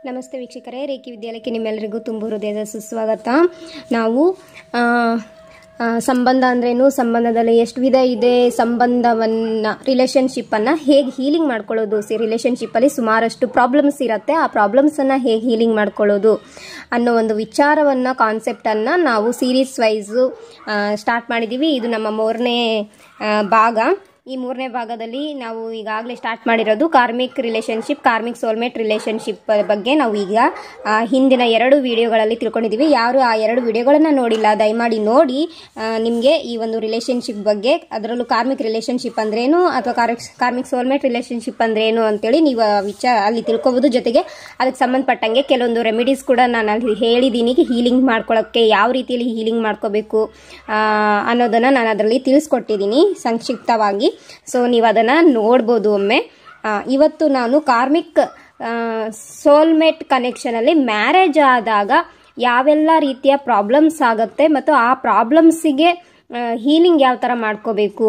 ನಮಸ್ತೆ ವೀಕ್ಷಕರೇ, ರೇಖಿ ವಿದ್ಯಾಲಯಕ್ಕೆ ನಿಮ್ಮೆಲ್ಲರಿಗೂ ತುಂಬ ಹೃದಯದ ಸುಸ್ವಾಗತ. ನಾವು ಸಂಬಂಧ ಅಂದ್ರೇನು, ಸಂಬಂಧದಲ್ಲಿ ಎಷ್ಟು ವಿಧ ಇದೆ, ಸಂಬಂಧವನ್ನು ರಿಲೇಷನ್ಶಿಪ್ಪನ್ನು ಹೇಗೆ ಹೀಲಿಂಗ್ ಮಾಡ್ಕೊಳ್ಳೋದು, ರಿಲೇಷನ್ಶಿಪ್ಪಲ್ಲಿ ಸುಮಾರಷ್ಟು ಪ್ರಾಬ್ಲಮ್ಸ್ ಇರುತ್ತೆ, ಆ ಪ್ರಾಬ್ಲಮ್ಸನ್ನು ಹೇಗೆ ಹೀಲಿಂಗ್ ಮಾಡ್ಕೊಳ್ಳೋದು ಅನ್ನೋ ಒಂದು ವಿಚಾರವನ್ನು, ಕಾನ್ಸೆಪ್ಟನ್ನು ನಾವು ಸೀರೀಸ್ ವೈಸು ಸ್ಟಾರ್ಟ್ ಮಾಡಿದ್ದೀವಿ. ಇದು ನಮ್ಮ 3ನೇ ಭಾಗ. ಈ 3ನೇ ಭಾಗದಲ್ಲಿ ನಾವು ಈಗಾಗಲೇ ಸ್ಟಾರ್ಟ್ ಮಾಡಿರೋದು karmic relationship, karmic soulmate relationship ಬಗ್ಗೆ ನಾವು ಈಗ ಹಿಂದಿನ 2 ವಿಡಿಯೋಗಳಲ್ಲಿ ತಿಳ್ಕೊಂಡಿದ್ದೀವಿ. ಯಾರು ಆ 2 ವಿಡಿಯೋಗಳನ್ನು ನೋಡಿಲ್ಲ ದಯಮಾಡಿ ನೋಡಿ. ನಿಮಗೆ ಈ ಒಂದು ರಿಲೇಷನ್ಶಿಪ್ ಬಗ್ಗೆ, ಅದರಲ್ಲೂ ಕಾರ್ಮಿಕ್ ರಿಲೇಷನ್ಶಿಪ್ ಅಂದ್ರೇನು ಅಥವಾ ಕಾರ್ಮಿಕ್ ಸೋಲ್ಮೇಟ್ ರಿಲೇಷನ್ಶಿಪ್ ಅಂದ್ರೇನು ಅಂತೇಳಿ ನೀವು ಅಲ್ಲಿ ತಿಳ್ಕೊಬೋದು. ಜೊತೆಗೆ ಅದಕ್ಕೆ ಸಂಬಂಧಪಟ್ಟಂಗೆ ಕೆಲವೊಂದು ರೆಮಿಡೀಸ್ ಕೂಡ ನಾನು ಅಲ್ಲಿ ಹೇಳಿದ್ದೀನಿ, ಹೀಲಿಂಗ್ ಮಾಡ್ಕೊಳ್ಳೋಕ್ಕೆ ಯಾವ ರೀತಿಯಲ್ಲಿ ಹೀಲಿಂಗ್ ಮಾಡ್ಕೋಬೇಕು ಅನ್ನೋದನ್ನು ನಾನು ಅದರಲ್ಲಿ ತಿಳಿಸ್ಕೊಟ್ಟಿದ್ದೀನಿ ಸಂಕ್ಷಿಪ್ತವಾಗಿ. ಸೊ ನೀವು ಅದನ್ನು ನೋಡ್ಬೋದು ಒಮ್ಮೆ. ಇವತ್ತು ನಾನು ಕಾರ್ಮಿಕ್ ಸೋಲ್ಮೇಟ್ ಕನೆಕ್ಷನಲ್ಲಿ ಮ್ಯಾರೇಜ್ ಆದಾಗ ಯಾವೆಲ್ಲ ರೀತಿಯ ಪ್ರಾಬ್ಲಮ್ಸ್ ಆಗುತ್ತೆ ಮತ್ತು ಆ ಪ್ರಾಬ್ಲಮ್ಸಿಗೆ ಹೀಲಿಂಗ್ ಯಾವ ಥರ ಮಾಡ್ಕೋಬೇಕು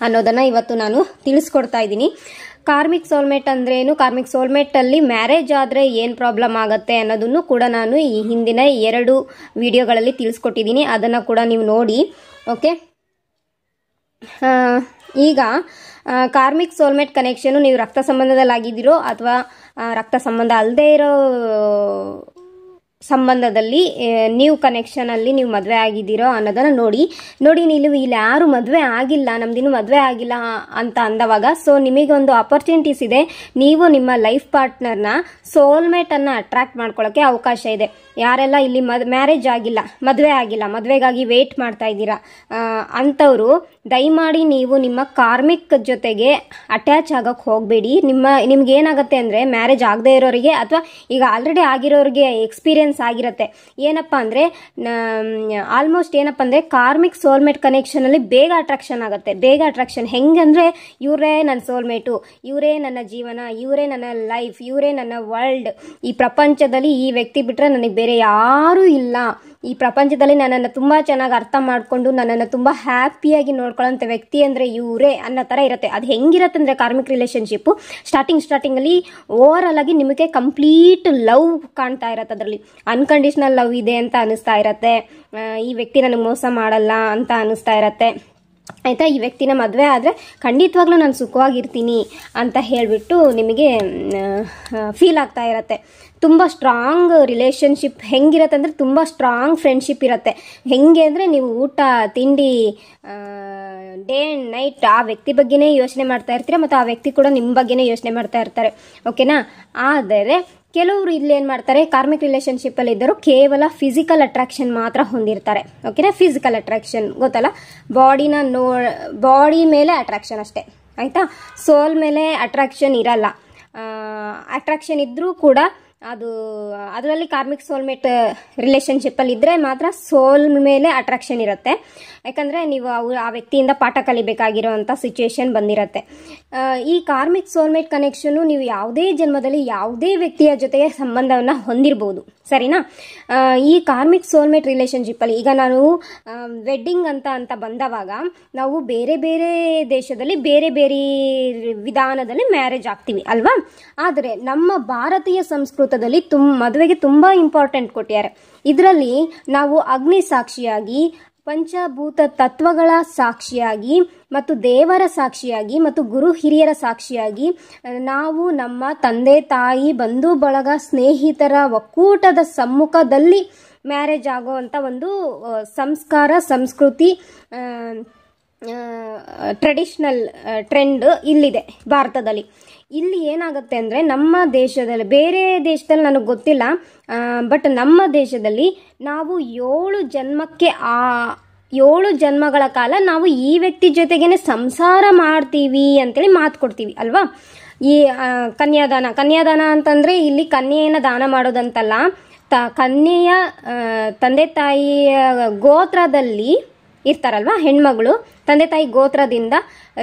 ಅನ್ನೋದನ್ನು ಇವತ್ತು ನಾನು ತಿಳಿಸ್ಕೊಡ್ತಾ ಇದ್ದೀನಿ. ಕಾರ್ಮಿಕ್ ಸೋಲ್ಮೇಟ್ ಅಂದ್ರೇನು, ಕಾರ್ಮಿಕ್ ಸೋಲ್ಮೇಟಲ್ಲಿ ಮ್ಯಾರೇಜ್ ಆದರೆ ಏನು ಪ್ರಾಬ್ಲಮ್ ಆಗುತ್ತೆ ಅನ್ನೋದನ್ನು ಕೂಡ ನಾನು ಈ ಹಿಂದಿನ 2 ವಿಡಿಯೋಗಳಲ್ಲಿ ತಿಳಿಸ್ಕೊಟ್ಟಿದ್ದೀನಿ. ಅದನ್ನು ಕೂಡ ನೀವು ನೋಡಿ. ಓಕೆ, ಈಗ ಕಾರ್ಮಿಕ್ ಸೋಲ್ಮೇಟ್ ಕನೆಕ್ಷನು ನೀವು ರಕ್ತ ಸಂಬಂಧದಲ್ಲಾಗಿದ್ದೀರೋ ಅಥವಾ ರಕ್ತ ಸಂಬಂಧ ಅಲ್ಲದೆ ಇರೋ ಸಂಬಂಧದಲ್ಲಿ ನೀವು ಕನೆಕ್ಷನಲ್ಲಿ ನೀವು ಮದುವೆ ಆಗಿದ್ದೀರೋ ಅನ್ನೋದನ್ನು ನೋಡಿ ನೀವು ಇಲ್ಲಿ ಯಾರು ಮದುವೆ ಆಗಿಲ್ಲ, ನಮ್ದಿನ್ನೂ ಮದುವೆ ಆಗಿಲ್ಲ ಅಂತ ಅಂದವಾಗ, ಸೊ ನಿಮಗೊಂದು ಅಪರ್ಚುನಿಟೀಸ್ ಇದೆ. ನೀವು ನಿಮ್ಮ ಲೈಫ್ ಪಾರ್ಟ್ನರ್ನ ಸೋಲ್ಮೇಟನ್ನು ಅಟ್ರಾಕ್ಟ್ ಮಾಡ್ಕೊಳ್ಳೋಕ್ಕೆ ಅವಕಾಶ ಇದೆ. ಯಾರೆಲ್ಲ ಇಲ್ಲಿ ಮ್ಯಾರೇಜ್ ಆಗಿಲ್ಲ, ಮದುವೆ ಆಗಿಲ್ಲ, ಮದುವೆಗಾಗಿ ವೇಟ್ ಮಾಡ್ತಾ ಇದ್ದೀರಾ ಅಂಥವ್ರು ದಯಮಾಡಿ ನೀವು ನಿಮ್ಮ ಕಾರ್ಮಿಕ್ ಜೊತೆಗೆ ಅಟ್ಯಾಚ್ ಆಗೋಕ್ಕೆ ಹೋಗಬೇಡಿ. ನಿಮ್ಗೆ ಏನಾಗುತ್ತೆ ಅಂದರೆ, ಮ್ಯಾರೇಜ್ ಆಗದೆ ಇರೋರಿಗೆ ಅಥವಾ ಈಗ ಆಲ್ರೆಡಿ ಆಗಿರೋರಿಗೆ ಎಕ್ಸ್ಪೀರಿಯನ್ಸ್ ಆಗಿರುತ್ತೆ. ಏನಪ್ಪ ಅಂದರೆ, ಆಲ್ಮೋಸ್ಟ್ ಏನಪ್ಪ ಅಂದರೆ ಕಾರ್ಮಿಕ್ ಸೋಲ್ಮೇಟ್ ಕನೆಕ್ಷನಲ್ಲಿ ಬೇಗ ಅಟ್ರಾಕ್ಷನ್ ಆಗುತ್ತೆ. ಬೇಗ ಅಟ್ರಾಕ್ಷನ್ ಹೆಂಗಂದರೆ, ಇವರೇ ನನ್ನ ಸೋಲ್ಮೇಟು, ಇವರೇ ನನ್ನ ಜೀವನ, ಇವರೇ ನನ್ನ ಲೈಫ್, ಇವರೇ ನನ್ನ ವರ್ಲ್ಡ್, ಈ ಪ್ರಪಂಚದಲ್ಲಿ ಈ ವ್ಯಕ್ತಿ ಬಿಟ್ಟರೆ ನನಗೆ ಬೇರೆ ಯಾರೂ ಇಲ್ಲ, ಈ ಪ್ರಪಂಚದಲ್ಲಿ ನನ್ನನ್ನು ತುಂಬ ಚೆನ್ನಾಗಿ ಅರ್ಥ ಮಾಡಿಕೊಂಡು ನನ್ನನ್ನು ತುಂಬ ಹ್ಯಾಪಿಯಾಗಿ ನೋಡ್ಕೊಳ್ಳೋಂಥ ವ್ಯಕ್ತಿ ಅಂದರೆ ಇವರೇ ಅನ್ನೋ ಥರ ಇರುತ್ತೆ. ಅದು ಹೆಂಗಿರುತ್ತೆ ಅಂದರೆ, ಕಾರ್ಮಿಕ್ ರಿಲೇಷನ್ಶಿಪ್ಪು ಸ್ಟಾರ್ಟಿಂಗಲ್ಲಿ ಓವರಾಲ್ ಆಗಿ ನಿಮಗೆ ಕಂಪ್ಲೀಟ್ ಲವ್ ಕಾಣ್ತಾ ಇರತ್ತೆ. ಅದರಲ್ಲಿ ಅನ್ಕಂಡೀಷ್ನಲ್ ಲವ್ ಇದೆ ಅಂತ ಅನಿಸ್ತಾ ಇರತ್ತೆ. ಈ ವ್ಯಕ್ತಿ ನನಗೆ ಮೋಸ ಮಾಡಲ್ಲ ಅಂತ ಅನಿಸ್ತಾ ಇರತ್ತೆ. ಆಯಿತಾ, ಈ ವ್ಯಕ್ತಿನ ಮದುವೆ ಆದರೆ ಖಂಡಿತವಾಗ್ಲೂ ನಾನು ಸುಖವಾಗಿರ್ತೀನಿ ಅಂತ ಹೇಳಿಬಿಟ್ಟು ನಿಮಗೆ ಫೀಲ್ ಆಗ್ತಾ ಇರತ್ತೆ. ತುಂಬ ಸ್ಟ್ರಾಂಗ್ ರಿಲೇಷನ್ಶಿಪ್ ಹೆಂಗಿರತ್ತೆ ಅಂದರೆ, ತುಂಬ ಸ್ಟ್ರಾಂಗ್ ಫ್ರೆಂಡ್ಶಿಪ್ ಇರುತ್ತೆ. ಹೆಂಗೆ ಅಂದರೆ, ನೀವು ಊಟ ತಿಂಡಿ ಡೇ ಆ್ಯಂಡ್ ನೈಟ್ ಆ ವ್ಯಕ್ತಿ ಬಗ್ಗೆನೇ ಯೋಚನೆ ಮಾಡ್ತಾ ಇರ್ತೀರ ಮತ್ತು ಆ ವ್ಯಕ್ತಿ ಕೂಡ ನಿಮ್ಮ ಬಗ್ಗೆನೇ ಯೋಚನೆ ಮಾಡ್ತಾ ಇರ್ತಾರೆ. ಓಕೆನಾ. ಆದರೆ ಕೆಲವರು ಇಲ್ಲಿ ಏನು ಮಾಡ್ತಾರೆ, ಕಾರ್ಮಿಕ್ ರಿಲೇಷನ್ಶಿಪ್ಪಲ್ಲಿ ಇದ್ದರು ಕೇವಲ ಫಿಸಿಕಲ್ ಅಟ್ರಾಕ್ಷನ್ ಮಾತ್ರ ಹೊಂದಿರ್ತಾರೆ. ಓಕೆನಾ. ಫಿಸಿಕಲ್ ಅಟ್ರಾಕ್ಷನ್ ಗೊತ್ತಲ್ಲ, ಬಾಡಿ ಮೇಲೆ ಅಟ್ರಾಕ್ಷನ್ ಅಷ್ಟೇ. ಆಯಿತಾ, ಸೋಲ್ ಮೇಲೆ ಅಟ್ರಾಕ್ಷನ್ ಇರಲ್ಲ. ಅಟ್ರಾಕ್ಷನ್ ಇದ್ದರೂ ಕೂಡ ಅದರಲ್ಲಿ ಕಾರ್ಮಿಕ್ ಸೋಲ್ಮೇಟ್ ರಿಲೇಷನ್ಶಿಪ್ಪಲ್ಲಿ ಇದ್ದರೆ ಮಾತ್ರ ಸೋಲ್ ಮೇಲೆ ಅಟ್ರಾಕ್ಷನ್ ಇರುತ್ತೆ. ಯಾಕಂದರೆ ನೀವು ಆ ವ್ಯಕ್ತಿಯಿಂದ ಪಾಠ ಕಲಿಬೇಕಾಗಿರೋವಂಥ ಸಿಚುವೇಶನ್ ಬಂದಿರುತ್ತೆ. ಈ ಕಾರ್ಮಿಕ್ ಸೋಲ್ಮೇಟ್ ಕನೆಕ್ಷನು ನೀವು ಯಾವುದೇ ಜನ್ಮದಲ್ಲಿ ಯಾವುದೇ ವ್ಯಕ್ತಿಯ ಜೊತೆಗೆ ಸಂಬಂಧವನ್ನು ಹೊಂದಿರ್ಬೋದು. ಸರಿನಾ. ಈ ಕಾರ್ಮಿಕ್ ಸೋಲ್ಮೇಟ್ ರಿಲೇಷನ್ಶಿಪ್ಪಲ್ಲಿ ಈಗ ನಾನು ವೆಡ್ಡಿಂಗ್ ಅಂತ ಬಂದವಾಗ ನಾವು ಬೇರೆ ಬೇರೆ ದೇಶದಲ್ಲಿ ಬೇರೆ ಬೇರೆ ವಿಧಾನದಲ್ಲಿ ಮ್ಯಾರೇಜ್ ಆಗ್ತೀವಿ ಅಲ್ವಾ. ಆದರೆ ನಮ್ಮ ಭಾರತೀಯ ಸಂಸ್ಕೃತದಲ್ಲಿ ಮದುವೆಗೆ ತುಂಬ ಇಂಪಾರ್ಟೆಂಟ್ ಕೊಟ್ಟಿದ್ದಾರೆ. ಇದರಲ್ಲಿ ನಾವು ಅಗ್ನಿ ಸಾಕ್ಷಿಯಾಗಿ, ಪಂಚಭೂತ ತತ್ವಗಳ ಸಾಕ್ಷಿಯಾಗಿ ಮತ್ತು ದೇವರ ಸಾಕ್ಷಿಯಾಗಿ ಮತ್ತು ಗುರು ಹಿರಿಯರ ಸಾಕ್ಷಿಯಾಗಿ ನಾವು ನಮ್ಮ ತಂದೆ ತಾಯಿ ಬಂಧು ಬಳಗ ಸ್ನೇಹಿತರ ಒಕ್ಕೂಟದ ಸಮ್ಮುಖದಲ್ಲಿ ಮ್ಯಾರೇಜ್ ಆಗೋವಂಥ ಒಂದು ಸಂಸ್ಕಾರ, ಸಂಸ್ಕೃತಿ, ಟ್ರೆಡಿಷ್ನಲ್ ಟ್ರೆಂಡ್ ಇಲ್ಲಿದೆ ಭಾರತದಲ್ಲಿ. ಇಲ್ಲಿ ಏನಾಗುತ್ತೆ ಅಂದರೆ, ನಮ್ಮ ದೇಶದಲ್ಲಿ, ಬೇರೆ ದೇಶದಲ್ಲಿ ನನಗೆ ಗೊತ್ತಿಲ್ಲ, ಬಟ್ ನಮ್ಮ ದೇಶದಲ್ಲಿ ನಾವು 7 ಜನ್ಮಗಳ ಕಾಲ ನಾವು ಈ ವ್ಯಕ್ತಿ ಜೊತೆಗೇನೆ ಸಂಸಾರ ಮಾಡ್ತೀವಿ ಅಂತೇಳಿ ಮಾತು ಕೊಡ್ತೀವಿ ಅಲ್ವಾ. ಈ ಕನ್ಯಾದಾನ ಅಂತಂದರೆ ಇಲ್ಲಿ ಕನ್ಯೆಯನ್ನು ದಾನ ಮಾಡೋದಂತಲ್ಲ, ಕನ್ಯೆಯ ತಂದೆ ತಾಯಿಯ ಗೋತ್ರದಲ್ಲಿ ಇರ್ತಾರಲ್ವ ಹೆಣ್ಮಗಳು, ತಂದೆ ತಾಯಿ ಗೋತ್ರದಿಂದ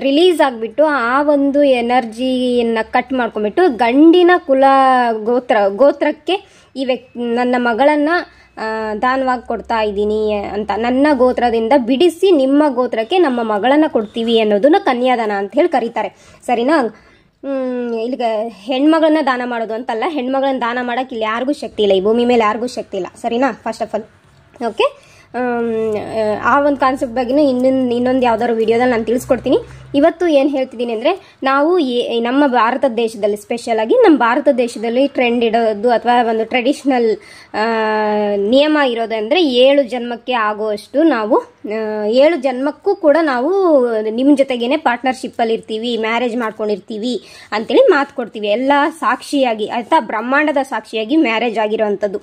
ರಿಲೀಸ್ ಆಗಿಬಿಟ್ಟು ಆ ಒಂದು ಎನರ್ಜಿಯನ್ನು ಕಟ್ ಮಾಡ್ಕೊಂಡ್ಬಿಟ್ಟು ಗಂಡಿನ ಗೋತ್ರಕ್ಕೆ ಈ ನನ್ನ ಮಗಳನ್ನು ದಾನವಾಗಿ ಕೊಡ್ತಾ ಇದ್ದೀನಿ ಅಂತ, ನನ್ನ ಗೋತ್ರದಿಂದ ಬಿಡಿಸಿ ನಿಮ್ಮ ಗೋತ್ರಕ್ಕೆ ನಮ್ಮ ಮಗಳನ್ನು ಕೊಡ್ತೀವಿ ಅನ್ನೋದನ್ನ ಕನ್ಯಾದಾನ ಅಂತ ಹೇಳಿ ಕರೀತಾರೆ. ಸರಿನಾ. ಇಲ್ಲಿಗೆ ಹೆಣ್ಮಗಳನ್ನ ದಾನ ಮಾಡೋದು ಅಂತಲ್ಲ, ಹೆಣ್ಮಗಳನ್ನ ದಾನ ಮಾಡೋಕೆ ಇಲ್ಲಿ ಯಾರಿಗೂ ಶಕ್ತಿ ಇಲ್ಲ, ಈ ಭೂಮಿ ಮೇಲೆ ಯಾರಿಗೂ ಶಕ್ತಿ ಇಲ್ಲ, ಸರಿನಾ? ಫಸ್ಟ್ ಆಫ್ ಆಲ್ ಓಕೆ, ಆ ಒಂದು ಕಾನ್ಸೆಪ್ಟ್ ಬಗ್ಗೆನೂ ಇನ್ನೊಂದು ಯಾವ್ದಾದ್ರು ವಿಡಿಯೋದಲ್ಲಿ ನಾನು ತಿಳಿಸ್ಕೊಡ್ತೀನಿ. ಇವತ್ತು ಏನು ಹೇಳ್ತಿದ್ದೀನಿ ಅಂದರೆ, ನಾವು ನಮ್ಮ ಭಾರತ ದೇಶದಲ್ಲಿ, ಸ್ಪೆಷಲ್ ಆಗಿ ನಮ್ಮ ಭಾರತ ದೇಶದಲ್ಲಿ ಟ್ರೆಂಡ್ ಇಡೋದು ಅಥವಾ ಒಂದು ಟ್ರೆಡಿಷನಲ್ ನಿಯಮ ಇರೋದು ಅಂದರೆ 7 ಜನ್ಮಕ್ಕೆ ಆಗುವಷ್ಟು ನಾವು 7 ಜನ್ಮಕ್ಕೂ ಕೂಡ ನಾವು ನಿಮ್ಮ ಜೊತೆಗೇನೆ ಪಾರ್ಟ್ನರ್ಶಿಪ್ಪಲ್ಲಿ ಇರ್ತೀವಿ, ಮ್ಯಾರೇಜ್ ಮಾಡ್ಕೊಂಡಿರ್ತೀವಿ ಅಂತೇಳಿ ಮಾತು ಕೊಡ್ತೀವಿ, ಎಲ್ಲ ಸಾಕ್ಷಿಯಾಗಿ ಆಯ್ತಾ, ಬ್ರಹ್ಮಾಂಡದ ಸಾಕ್ಷಿಯಾಗಿ ಮ್ಯಾರೇಜ್ ಆಗಿರೋವಂಥದ್ದು.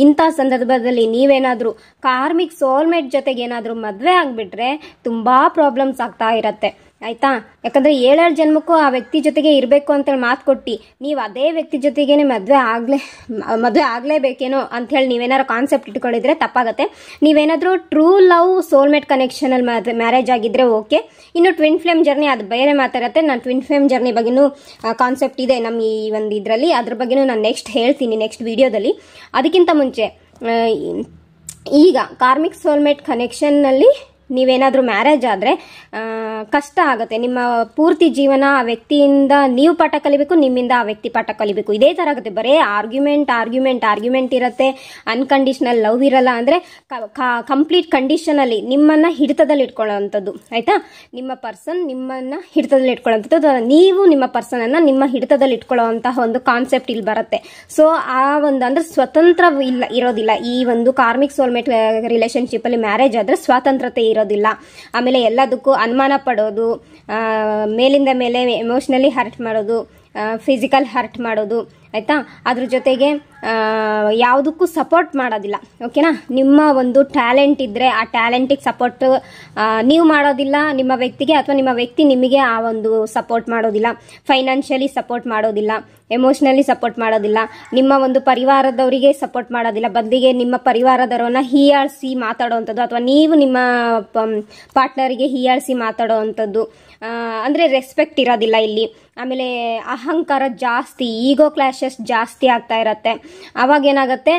ಇಂಥ ಸಂದರ್ಭದಲ್ಲಿ ನೀವೇನಾದರೂ ಕಾರ್ಮಿಕ್ ಸೋಲ್ಮೇಟ್ ಜೊತೆಗೆ ಏನಾದರೂ ಮದುವೆ ಆಗಿಬಿಟ್ರೆ ತುಂಬ ಪ್ರಾಬ್ಲಮ್ಸ್ ಆಗ್ತಾ ಇರತ್ತೆ ಆಯ್ತಾ. ಯಾಕಂದ್ರೆ 7 ಜನ್ಮಕ್ಕೂ ಆ ವ್ಯಕ್ತಿ ಜೊತೆಗೆ ಇರಬೇಕು ಅಂತೇಳಿ ಮಾತು ಕೊಟ್ಟು ನೀವು ಅದೇ ವ್ಯಕ್ತಿ ಜೊತೆಗೇನೆ ಮದುವೆ ಆಗ್ಲೇಬೇಕೇನೋ ಅಂತ ಹೇಳಿ ನೀವೇನಾದ್ರು ಕಾನ್ಸೆಪ್ಟ್ ಇಟ್ಕೊಂಡಿದ್ರೆ ತಪ್ಪಾಗತ್ತೆ. ನೀವೇನಾದ್ರೂ ಟ್ರೂ ಲವ್ ಸೋಲ್ಮೇಟ್ ಕನೆಕ್ಷನ್ ಅಲ್ಲಿ ಮ್ಯಾರೇಜ್ ಆಗಿದ್ರೆ ಓಕೆ. ಇನ್ನು ಟ್ವಿನ್ ಫ್ಲೇಮ್ ಜರ್ನಿ ಅದು ಬೇರೆ ಮಾತಾಡತ್ತೆ. ನಾನು ಟ್ವಿನ್ ಫ್ಲೇಮ್ ಜರ್ನಿ ಬಗ್ಗೆನೂ ಕಾನ್ಸೆಪ್ಟ್ ಇದೆ ನಮ್ಮ ಈ ಒಂದು ಇದರಲ್ಲಿ, ಅದ್ರ ಬಗ್ಗೆನೂ ನಾನು ನೆಕ್ಸ್ಟ್ ಹೇಳ್ತೀನಿ ನೆಕ್ಸ್ಟ್ ವಿಡಿಯೋದಲ್ಲಿ. ಅದಕ್ಕಿಂತ ಮುಂಚೆ ಈಗ ಕಾರ್ಮಿಕ್ ಸೋಲ್ಮೇಟ್ ಕನೆಕ್ಷನ್ನಲ್ಲಿ ನೀವೇನಾದರೂ ಮ್ಯಾರೇಜ್ ಆದರೆ ಕಷ್ಟ ಆಗುತ್ತೆ. ನಿಮ್ಮ ಪೂರ್ತಿ ಜೀವನ ಆ ವ್ಯಕ್ತಿಯಿಂದ ನೀವು ಪಾಠ ಕಲಿಬೇಕು, ನಿಮ್ಮಿಂದ ಆ ವ್ಯಕ್ತಿ ಪಾಠ ಕಲಿಬೇಕು. ಇದೇ ಥರ ಆಗುತ್ತೆ. ಬರೀ ಆರ್ಗ್ಯುಮೆಂಟ್ ಇರುತ್ತೆ. ಅನ್ಕಂಡೀಷನಲ್ ಲವ್ ಇರಲ್ಲ. ಅಂದರೆ ಕಂಪ್ಲೀಟ್ ಕಂಡೀಷನಲ್ಲಿ ನಿಮ್ಮನ್ನು ಹಿಡಿತದಲ್ಲಿ ಇಟ್ಕೊಳ್ಳೋವಂಥದ್ದು ಆಯಿತಾ. ನಿಮ್ಮ ಪರ್ಸನ್ ನಿಮ್ಮನ್ನು ಹಿಡಿತದಲ್ಲಿ ಇಟ್ಕೊಳ್ಳೋವಂಥದ್ದು, ನೀವು ನಿಮ್ಮ ಪರ್ಸನನ್ನು ನಿಮ್ಮ ಹಿಡಿತದಲ್ಲಿ ಇಟ್ಕೊಳ್ಳೋವಂತಹ ಒಂದು ಕಾನ್ಸೆಪ್ಟ್ ಇಲ್ಲಿ ಬರುತ್ತೆ. ಸೊ ಆ ಒಂದು ಅಂದರೆ ಸ್ವತಂತ್ರ ಇರೋದಿಲ್ಲ. ಈ ಒಂದು ಕಾರ್ಮಿಕ್ ಸೋಲ್ಮೇಟ್ ರಿಲೇಷನ್ಶಿಪ್ಪಲ್ಲಿ ಮ್ಯಾರೇಜ್ ಆದರೆ ಸ್ವಾತಂತ್ರ್ಯತೆ ಇರೋದಿಲ್ಲ. ಆಮೇಲೆ ಎಲ್ಲದಕ್ಕೂ ಅನುಮಾನ ಪಡೋದು, ಮೇಲಿಂದ ಮೇಲೆ ಎಮೋಷ್ನಲಿ ಹರ್ಟ್ ಮಾಡೋದು, ಫಿಸಿಕಲ್ ಹರ್ಟ್ ಮಾಡೋದು ಆಯಿತಾ. ಅದ್ರ ಜೊತೆಗೆ ಯಾವುದಕ್ಕೂ ಸಪೋರ್ಟ್ ಮಾಡೋದಿಲ್ಲ ಓಕೆನಾ. ನಿಮ್ಮ ಒಂದು ಟ್ಯಾಲೆಂಟ್ ಇದ್ದರೆ ಆ ಟ್ಯಾಲೆಂಟಿಗೆ ಸಪೋರ್ಟ್ ನೀವು ಮಾಡೋದಿಲ್ಲ ನಿಮ್ಮ ವ್ಯಕ್ತಿಗೆ, ಅಥವಾ ನಿಮ್ಮ ವ್ಯಕ್ತಿ ನಿಮಗೆ ಆ ಒಂದು ಸಪೋರ್ಟ್ ಮಾಡೋದಿಲ್ಲ. ಫೈನಾನ್ಷಿಯಲಿ ಸಪೋರ್ಟ್ ಮಾಡೋದಿಲ್ಲ, ಎಮೋಷ್ನಲಿ ಸಪೋರ್ಟ್ ಮಾಡೋದಿಲ್ಲ, ನಿಮ್ಮ ಒಂದು ಪರಿವಾರದವರಿಗೆ ಸಪೋರ್ಟ್ ಮಾಡೋದಿಲ್ಲ. ಬದಲಿಗೆ ನಿಮ್ಮ ಪರಿವಾರದವರನ್ನ ಹೀಯಾಳಿಸಿ ಮಾತಾಡೋವಂಥದ್ದು, ಅಥವಾ ನೀವು ನಿಮ್ಮ ಪಾರ್ಟ್ನರಿಗೆ ಹೀಯಾಳಿಸಿ ಮಾತಾಡೋವಂಥದ್ದು, ಅಂದರೆ ರೆಸ್ಪೆಕ್ಟ್ ಇರೋದಿಲ್ಲ ಇಲ್ಲಿ. ಆಮೇಲೆ ಅಹಂಕಾರ ಜಾಸ್ತಿ, ಈಗೋ ಕ್ಲಾಶಸ್ ಜಾಸ್ತಿ ಆಗ್ತಾ ಇರತ್ತೆ. ಅವಾಗ ಏನಾಗುತ್ತೆ,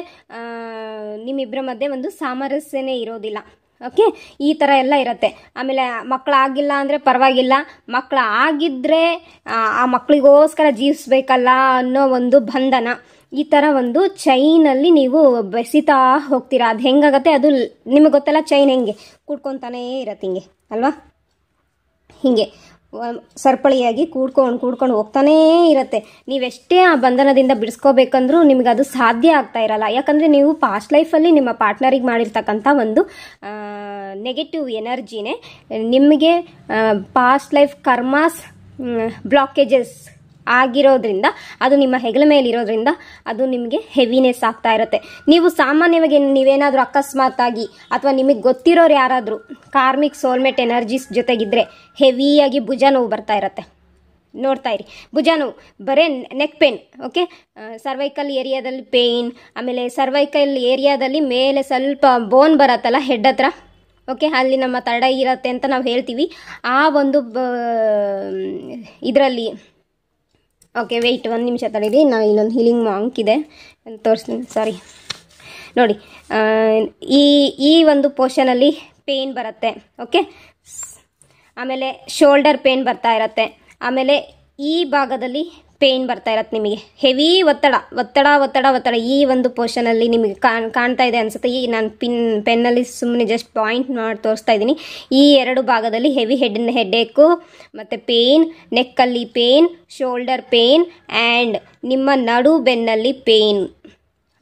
ನಿಮ್ಮಿಬ್ಬರ ಮಧ್ಯೆ ಒಂದು ಸಾಮರಸ್ಯನೇ ಇರೋದಿಲ್ಲ ಓಕೆ. ಈ ಥರ ಎಲ್ಲ ಇರುತ್ತೆ. ಆಮೇಲೆ ಮಕ್ಕಳಾಗಿಲ್ಲ ಅಂದರೆ ಪರವಾಗಿಲ್ಲ, ಮಕ್ಕಳು ಆಗಿದ್ದರೆ ಆ ಮಕ್ಕಳಿಗೋಸ್ಕರ ಜೀವಿಸ್ಬೇಕಲ್ಲ ಅನ್ನೋ ಒಂದು ಬಂಧನ. ಈ ಥರ ಒಂದು ಚೈನಲ್ಲಿ ನೀವು ಬೆಸಿತಾ ಹೋಗ್ತೀರಾ. ಅದು ಹೆಂಗಾಗತ್ತೆ ಅದು ನಿಮಗೆ ಗೊತ್ತಲ್ಲ. ಚೈನ್ ಹೆಂಗೆ ಕೂಡ್ಕೊತಾನೇ ಇರತ್ತೆ ಹಿಂಗೆ ಅಲ್ವಾ, ಹಿಂಗೆ ಸರಪಳಿಯಾಗಿ ಕೂಡ್ಕೊಂಡು ಹೋಗ್ತಾನೇ ಇರುತ್ತೆ. ನೀವೆಷ್ಟೇ ಆ ಬಂಧನದಿಂದ ಬಿಡಿಸ್ಕೋಬೇಕಂದ್ರೂ ನಿಮಗೆ ಅದು ಸಾಧ್ಯ ಆಗ್ತಾ ಇರಲ್ಲ. ಯಾಕಂದರೆ ನೀವು ಪಾಸ್ಟ್ ಲೈಫಲ್ಲಿ ನಿಮ್ಮ ಪಾರ್ಟ್ನರಿಗೆ ಮಾಡಿರ್ತಕ್ಕಂಥ ಒಂದು ನೆಗೆಟಿವ್ ಎನರ್ಜಿನೇ ನಿಮಗೆ ಪಾಸ್ಟ್ ಲೈಫ್ ಕರ್ಮಾಸ್ ಬ್ಲಾಕೇಜಸ್ ಆಗಿರೋದ್ರಿಂದ, ಅದು ನಿಮ್ಮ ಹೆಗಲ ಮೇಲೆ ಇರೋದ್ರಿಂದ ಅದು ನಿಮಗೆ ಹೆವಿನೆಸ್ ಆಗ್ತಾ ಇರುತ್ತೆ. ನೀವು ಸಾಮಾನ್ಯವಾಗಿ ನೀವೇನಾದರೂ ಅಕಸ್ಮಾತ್ ಆಗಿ ಅಥವಾ ನಿಮಗೆ ಗೊತ್ತಿರೋರು ಯಾರಾದರೂ ಕಾರ್ಮಿಕ್ ಸೋಲ್ಮೇಟ್ ಎನರ್ಜೀಸ್ ಜೊತೆಗಿದ್ರೆ ಹೆವಿಯಾಗಿ ಭುಜ ನೋವು ಬರ್ತಾ ಇರುತ್ತೆ. ನೋಡ್ತಾ ಇರಿ, ಭುಜ ನೋವು, ಬರೇ ನೆಕ್ ಪೇನ್ ಓಕೆ. ಸರ್ವೈಕಲ್ ಏರಿಯಾದಲ್ಲಿ ಪೇಯ್ನ್, ಆಮೇಲೆ ಸರ್ವೈಕಲ್ ಏರಿಯಾದಲ್ಲಿ ಮೇಲೆ ಸ್ವಲ್ಪ ಬೋನ್ ಬರತ್ತಲ್ಲ ಹೆಡ್ ಹತ್ರ ಓಕೆ, ಅಲ್ಲಿ ನಮ್ಮ ತಡ ಇರತ್ತೆ ಅಂತ ನಾವು ಹೇಳ್ತೀವಿ. ಆ ಒಂದು ಇದರಲ್ಲಿ ಓಕೆ ವೆಯ್ಟ್ ಒಂದು ನಿಮಿಷ ತಡೀರಿ, ನಾನು ಇಲ್ಲೊಂದು ಹೀಲಿಂಗ್ ಮಾಂಕ್ ಇದೆ ತೋರಿಸ್ತೀನಿ. ಸಾರಿ ನೋಡಿ, ಈ ಒಂದು ಪೋರ್ಷನಲ್ಲಿ ಪೇಯ್ನ್ ಬರುತ್ತೆ ಓಕೆ. ಆಮೇಲೆ ಶೋಲ್ಡರ್ ಪೇಯ್ನ್ ಬರ್ತಾ ಇರತ್ತೆ. ಆಮೇಲೆ ಈ ಭಾಗದಲ್ಲಿ ಪೇಯ್ನ್ ಬರ್ತಾ ಇರತ್ತೆ ನಿಮಗೆ. ಹೆವಿ ಒತ್ತಡ ಈ ಒಂದು ಪೋರ್ಷನಲ್ಲಿ ನಿಮಗೆ ಕಾಣ್ತಾ ಇದೆ ಅನ್ಸುತ್ತೆ. ಈ ನಾನು ಪೆನ್ನಲ್ಲಿ ಸುಮ್ಮನೆ ಜಸ್ಟ್ ಪಾಯಿಂಟ್ ಮಾಡಿ ತೋರಿಸ್ತಾ ಇದ್ದೀನಿ. ಈ 2 ಭಾಗದಲ್ಲಿ ಹೆವಿ ಹೆಡ್ಡೇಕು ಮತ್ತು ಪೇಯ್ನ್, ನೆಕ್ಕಲ್ಲಿ ಪೇಯ್ನ್, ಶೋಲ್ಡರ್ ಪೇಯ್ನ್ ಆ್ಯಂಡ್ ನಿಮ್ಮ ನಡು ಬೆನ್ನಲ್ಲಿ ಪೇಯ್ನ್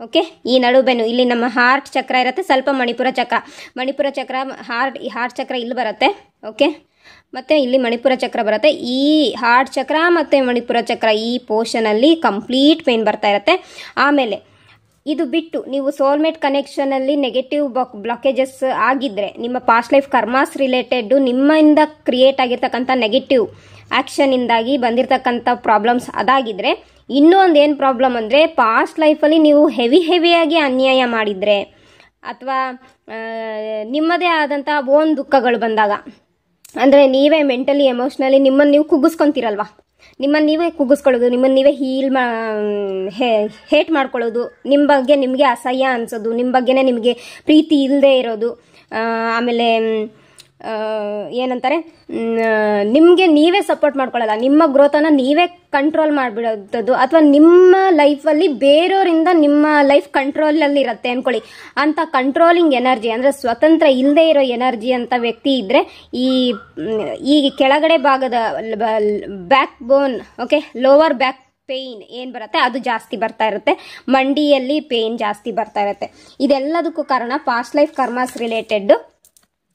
ಓಕೆ. ಈ ನಡು ಬೆನ್ನು ಇಲ್ಲಿ ನಮ್ಮ ಹಾರ್ಟ್ ಚಕ್ರ ಇರುತ್ತೆ, ಸ್ವಲ್ಪ ಮಣಿಪುರ ಚಕ್ರ ಹಾರ್ಟ್ ಚಕ್ರ ಇಲ್ಲಿ ಬರುತ್ತೆ ಓಕೆ. ಮತ್ತು ಇಲ್ಲಿ ಮಣಿಪುರ ಚಕ್ರ ಬರುತ್ತೆ. ಈ ಹಾರ್ಟ್ ಚಕ್ರ ಮತ್ತು ಮಣಿಪುರ ಚಕ್ರ ಈ ಪೋರ್ಷನಲ್ಲಿ ಕಂಪ್ಲೀಟ್ ಪೇನ್ ಬರ್ತಾ ಇರುತ್ತೆ. ಆಮೇಲೆ ಇದು ಬಿಟ್ಟು ನೀವು ಸೋಲ್ಮೇಟ್ ಕನೆಕ್ಷನಲ್ಲಿ ನೆಗೆಟಿವ್ ಬ್ಲಾಕೇಜಸ್ ಆಗಿದ್ದರೆ, ನಿಮ್ಮ ಪಾಸ್ಟ್ ಲೈಫ್ ಕರ್ಮಾಸ್ ರಿಲೇಟೆಡ್ ನಿಮ್ಮಿಂದ ಕ್ರಿಯೇಟ್ ಆಗಿರ್ತಕ್ಕಂಥ ನೆಗೆಟಿವ್ ಆ್ಯಕ್ಷನಿಂದಾಗಿ ಬಂದಿರತಕ್ಕಂಥ ಪ್ರಾಬ್ಲಮ್ಸ್ ಅದಾಗಿದ್ದರೆ, ಇನ್ನೂ ಒಂದು ಏನು ಪ್ರಾಬ್ಲಮ್ ಅಂದರೆ ಪಾಸ್ಟ್ ಲೈಫಲ್ಲಿ ನೀವು ಹೆವಿಯಾಗಿ ಅನ್ಯಾಯ ಮಾಡಿದರೆ, ಅಥವಾ ನಿಮ್ಮದೇ ಆದಂಥ ಓನ್ ದುಃಖಗಳು ಬಂದಾಗ, ಅಂದರೆ ನೀವೇ ಮೆಂಟಲಿ ಎಮೋಷ್ನಲಿ ನಿಮ್ಮನ್ನು ನೀವು ಕುಗ್ಗಿಸ್ಕೊತೀರಲ್ವ, ನಿಮ್ಮನ್ನು ನೀವೇ ಕುಗ್ಗಿಸ್ಕೊಳ್ಳೋದು, ನಿಮ್ಮನ್ನು ನೀವೇ ಹೇಟ್ ಮಾಡ್ಕೊಳ್ಳೋದು, ನಿಮ್ಮ ಬಗ್ಗೆ ನಿಮಗೆ ಅಸಹ್ಯ ಅನಿಸೋದು, ನಿಮ್ಮ ಬಗ್ಗೆನೇ ನಿಮಗೆ ಪ್ರೀತಿ ಇಲ್ಲದೆ ಇರೋದು, ಆಮೇಲೆ ಏನಂತಾರೆ, ನಿಮಗೆ ನೀವೇ ಸಪೋರ್ಟ್ ಮಾಡ್ಕೊಳ್ಳಲ್ಲ, ನಿಮ್ಮ ಗ್ರೋತನ್ನು ನೀವೇ ಕಂಟ್ರೋಲ್ ಮಾಡಿಬಿಡೋದು, ಅಥವಾ ನಿಮ್ಮ ಲೈಫಲ್ಲಿ ಬೇರೆಯವರಿಂದ ನಿಮ್ಮ ಲೈಫ್ ಕಂಟ್ರೋಲಲ್ಲಿ ಇರುತ್ತೆ ಅನ್ಕೊಳ್ಳಿ. ಅಂತ ಕಂಟ್ರೋಲಿಂಗ್ ಎನರ್ಜಿ ಅಂದರೆ ಸ್ವತಂತ್ರ ಇಲ್ಲದೆ ಇರೋ ಎನರ್ಜಿ ಅಂತ ವ್ಯಕ್ತಿ ಇದ್ದರೆ ಈ ಕೆಳಗಡೆ ಭಾಗದ ಬ್ಯಾಕ್ ಬೋನ್, ಓಕೆ, ಲೋವರ್ ಬ್ಯಾಕ್ ಪೇಯ್ನ್ ಏನು ಬರುತ್ತೆ ಅದು ಜಾಸ್ತಿ ಬರ್ತಾ ಇರುತ್ತೆ, ಮಂಡಿಯಲ್ಲಿ ಪೇಯ್ನ್ ಜಾಸ್ತಿ ಬರ್ತಾ ಇರುತ್ತೆ. ಇದೆಲ್ಲದಕ್ಕೂ ಕಾರಣ past life karmas related